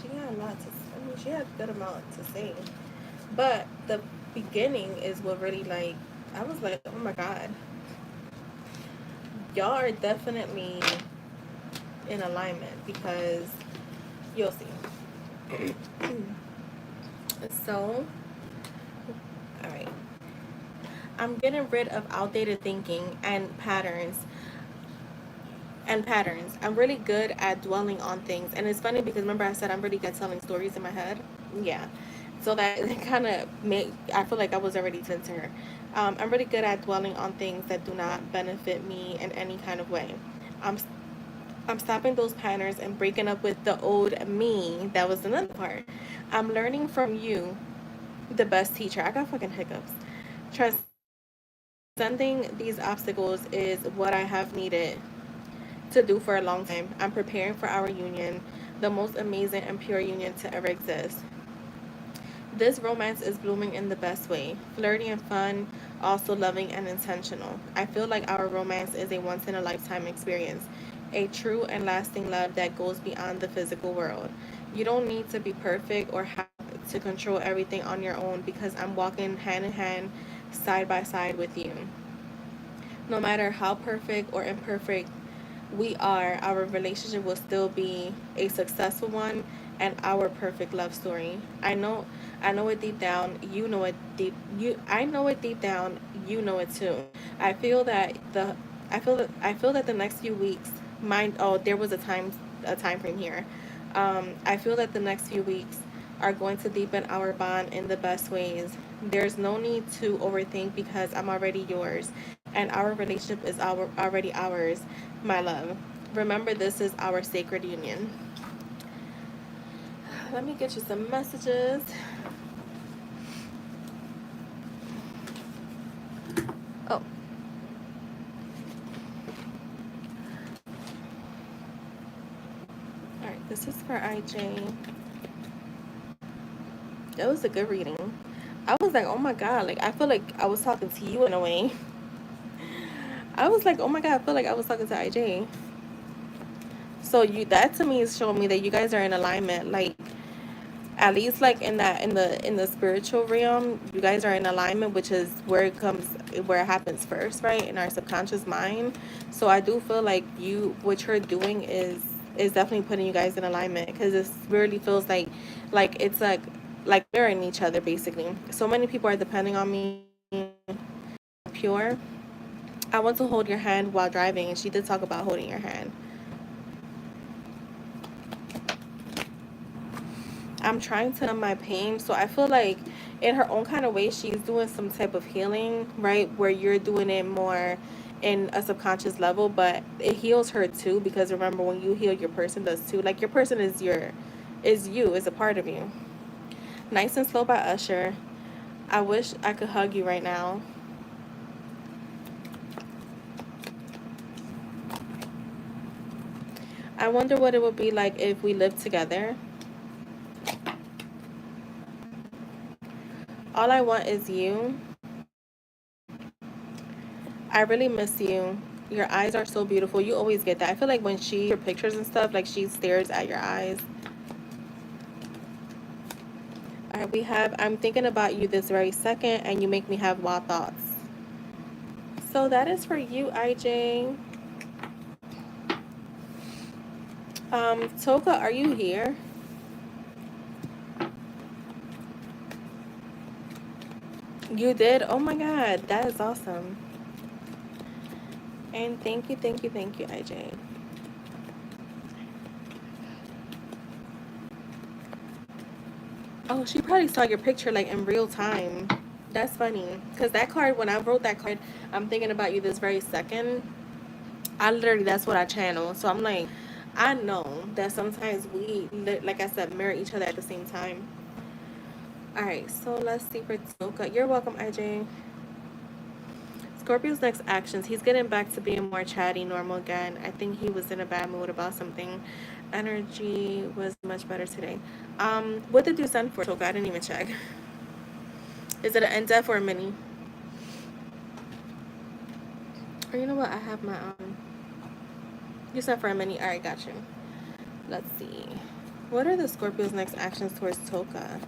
She got a lot to say. I mean, she had a good amount to say. But the beginning is what really, like, I was like, oh my God. Y'all are definitely in alignment because you'll see. So, all right. I'm getting rid of outdated thinking and patterns. I'm really good at dwelling on things. And it's funny because remember I said I'm really good at telling stories in my head? Yeah. So that kind of made, I feel like I was already to her. I'm really good at dwelling on things that do not benefit me in any kind of way. I'm, I'm stopping those patterns and breaking up with the old me. That was another part. I'm learning from you, the best teacher. I got fucking hiccups. Transcending these obstacles is what I have needed to do for a long time. I'm preparing for our union, the most amazing and pure union to ever exist. This romance is blooming in the best way, flirty and fun, also loving and intentional. I feel like our romance is a once in a lifetime experience, a true and lasting love that goes beyond the physical world. You don't need to be perfect or have to control everything on your own because I'm walking hand in hand, side by side with you. No matter how perfect or imperfect we are, our relationship will still be a successful one and our perfect love story. I know it deep down, I know it deep down, you know it too. I feel that the I feel that the next few weeks mind oh there was a time frame here. I feel that the next few weeks are going to deepen our bond in the best ways. There's no need to overthink because I'm already yours and our relationship is already ours, my love. Remember, this is our sacred union. Let me get you some messages. Oh, all right. This is for IJ. That was a good reading. I was like, oh my God. Like, I feel like I was talking to you in a way. I was like, oh my God. I feel like I was talking to IJ. So that to me is showing me that you guys are in alignment. Like, at least like in the spiritual realm, you guys are in alignment, which is where it happens first, right, in our subconscious mind. So I do feel like what you're doing is definitely putting you guys in alignment because it really feels like it's like mirroring each other basically. So many people are depending on me, pure. I want to hold your hand while driving, and she did talk about holding your hand. I'm trying to numb my pain. So I feel like in her own kind of way, she's doing some type of healing, right? Where you're doing it more in a subconscious level, but it heals her too because remember when you heal, your person does too. Like your person is you, is a part of you. Nice and Slow by Usher. I wish I could hug you right now. I wonder what it would be like if we lived together. All I want is you. I really miss you. Your eyes are so beautiful. You always get that. I feel like when your pictures and stuff, like she stares at your eyes. All right, we have I'm thinking about you this very second and you make me have wild thoughts. So that is for you, IJ. Toka, are you here? You did? Oh my God, that is awesome. And thank you, IJ. Oh, she probably saw your picture like in real time. That's funny. Because that card, when I wrote that card, I'm thinking about you this very second. I literally, that's what I channel. So I'm like, I know that sometimes like I said, mirror each other at the same time. All right, so let's see for Toka. You're welcome, IJ. Scorpio's next actions. He's getting back to being more chatty, normal again. I think he was in a bad mood about something. Energy was much better today. What did you send for Toka? I didn't even check. Is it an NDEF or a mini? Or you know what? I have my You sent for a mini. All right, got you. Let's see. What are the Scorpio's next actions towards Toka?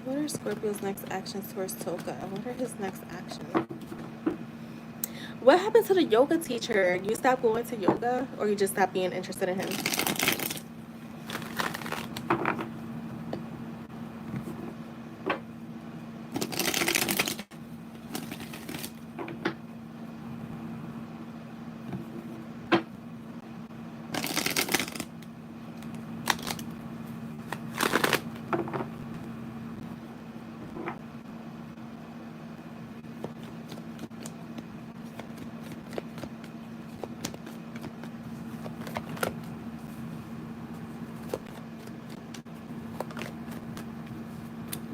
What are Scorpio's next actions towards Toka? What are his next actions? What happened to the yoga teacher? You stopped going to yoga, or you just stopped being interested in him?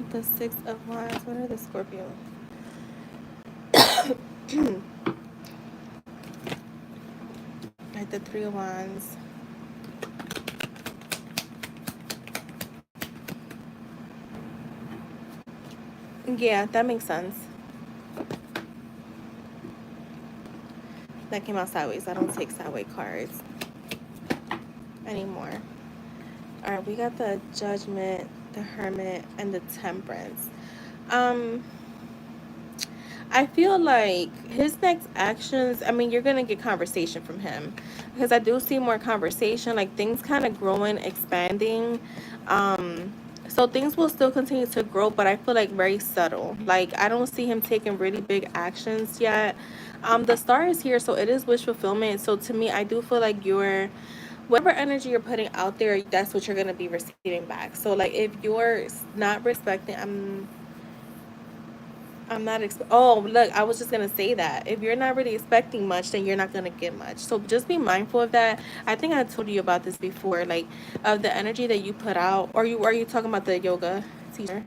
The Six of Wands. What are the Scorpio? Like the Three of Wands. Yeah, that makes sense. That came out sideways. I don't take sideways cards anymore. All right, we got the Judgment, the Hermit, and the Temperance. Um, I feel like his next actions, I mean, you're going to get conversation from him because I do see more conversation, like things kind of growing, expanding. So things will still continue to grow, but I feel like very subtle. Like I don't see him taking really big actions yet. The star is here, so it is wish fulfillment. So to me, I do feel like you're whatever energy you're putting out there, that's what you're going to be receiving back. So like if you're not respecting, I'm not oh, look, I was just gonna say that if you're not really expecting much, then you're not gonna get much. So just be mindful of that. I think I told you about this before, like of the energy that you put out. Or you are you talking about the yoga teacher?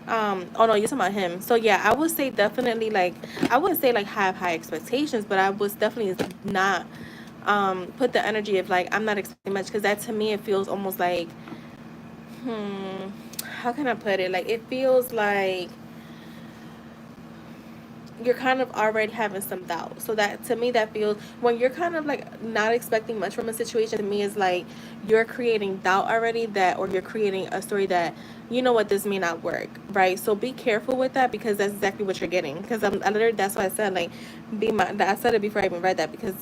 Oh no, you're talking about him. So yeah, I would say definitely like I wouldn't say like have high expectations, but I was definitely not put the energy of like I'm not expecting much, because that to me it feels almost like how can I put it? Like it feels like you're kind of already having some doubt. So that to me that feels when you're kind of like not expecting much from a situation, to me is like you're creating doubt already, that or you're creating a story that you know what, this may not work, right? So be careful with that, because that's exactly what you're getting. Because I literally, that's why I said like I said it before I even read that, because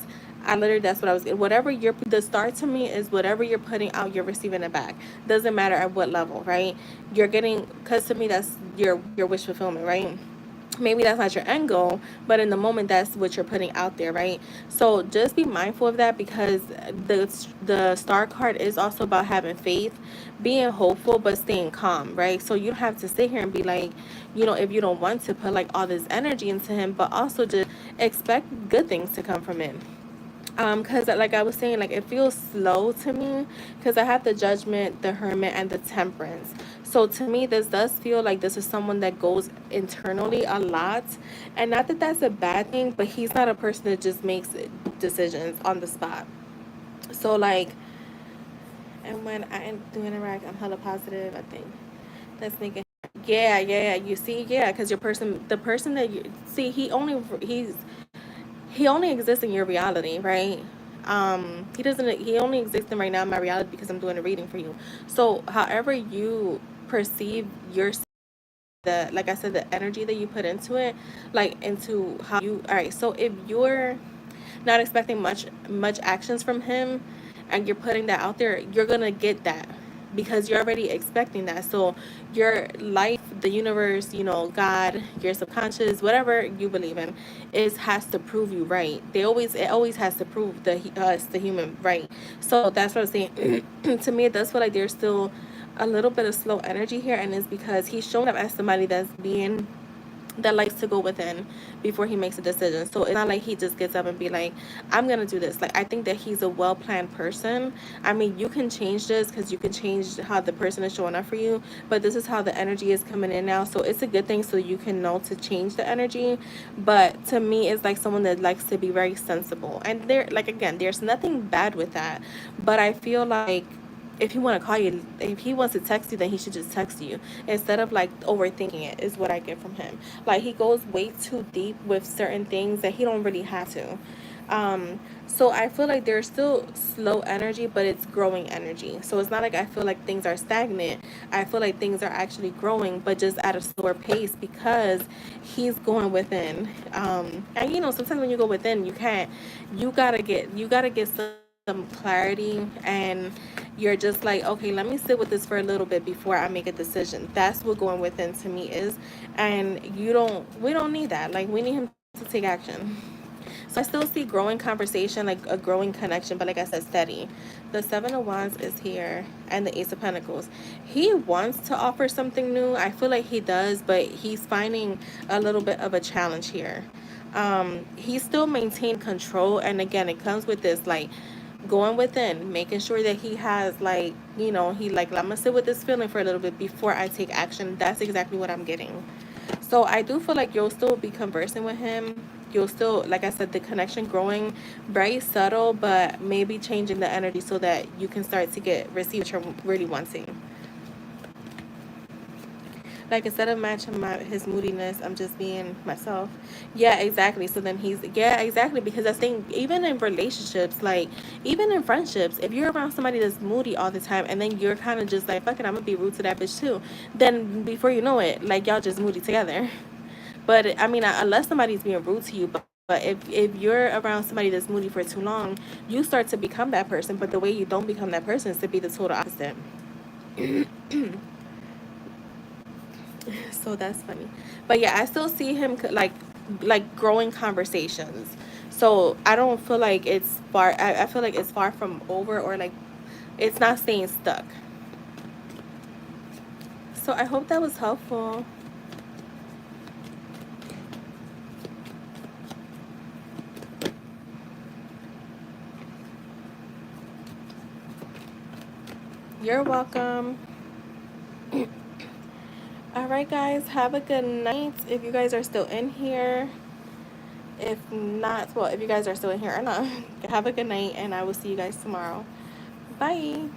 I literally, that's what I was getting. Whatever you're, the start to me is whatever you're putting out, you're receiving it back. Doesn't matter at what level, right? You're getting, because to me that's your wish fulfillment, right? Maybe that's not your end goal, but in the moment that's what you're putting out there, right? So just be mindful of that, because the star card is also about having faith, being hopeful, but staying calm, right? So you don't have to sit here and be like, if you don't want to put like all this energy into him, but also just expect good things to come from it. Because like I was saying, like it feels slow to me, because I have the Judgment, the Hermit, and the Temperance. So to me, this does feel like this is someone that goes internally a lot, and not that that's a bad thing, but he's not a person that just makes decisions on the spot. So like, and when I do interact, I'm hella positive. I think that's making. Yeah, yeah, you see, yeah, because the person that you see, he only exists in your reality, right? He only exists in right now in my reality because I'm doing a reading for you. So however you perceive your, the, like I said, the energy that you put into it, like into how you, all right, so if you're not expecting much actions from him, and you're putting that out there, you're gonna get that, because you're already expecting that. So your life, the universe, God, your subconscious, whatever you believe in, is has to prove you right. It always has to prove us, the human, right. So that's what I'm saying. To me, it does feel like there's still a little bit of slow energy here, and it's because he's showing up as somebody that likes to go within before he makes a decision. So it's not like he just gets up and be like, I'm gonna do this. Like I think that he's a well planned person. I mean, you can change this, because you can change how the person is showing up for you, but this is how the energy is coming in now. So it's a good thing, so you can know to change the energy. But to me, it's like someone that likes to be very sensible, and there, like, again, there's nothing bad with that, but I feel like if he want to call you, if he wants to text you, then he should just text you instead of like overthinking it, is what I get from him. Like he goes way too deep with certain things that he don't really have to. So I feel like there's still slow energy, but it's growing energy. So it's not like I feel like things are stagnant. I feel like things are actually growing, but just at a slower pace because he's going within. And you know, sometimes when you go within, you gotta get some clarity, and you're just like, okay, let me sit with this for a little bit before I make a decision. That's what going within to me is. And we don't need that. Like, we need him to take action. So I still see growing conversation, like a growing connection, but like I said, steady. The Seven of Wands is here, and the Ace of Pentacles. He wants to offer something new. I feel like he does, but he's finding a little bit of a challenge here. He's still maintaining control, and again, it comes with this like going within, making sure that he has like, you know, he like, I'm gonna sit with this feeling for a little bit before I take action. That's exactly what I'm getting. So I do feel like you'll still be conversing with him. You'll still, like I said, the connection growing, very subtle, but maybe changing the energy so that you can start to receive what you're really wanting. Like, instead of matching his moodiness, I'm just being myself. Yeah, exactly. So then yeah, exactly. Because I think even in relationships, like even in friendships, if you're around somebody that's moody all the time, and then you're kind of just like, fuck it, I'm gonna be rude to that bitch too. Then before you know it, like y'all just moody together. But I mean, unless somebody's being rude to you, but if you're around somebody that's moody for too long, you start to become that person. But the way you don't become that person is to be the total opposite. So that's funny. But yeah, I still see him like growing conversations. So I don't feel like it's far. I feel like it's far from over, or like it's not staying stuck. So I hope that was helpful. You're welcome. All right, guys, have a good night. If you guys are still in here, if not, well, if you guys are still in here or not, have a good night, and I will see you guys tomorrow. Bye.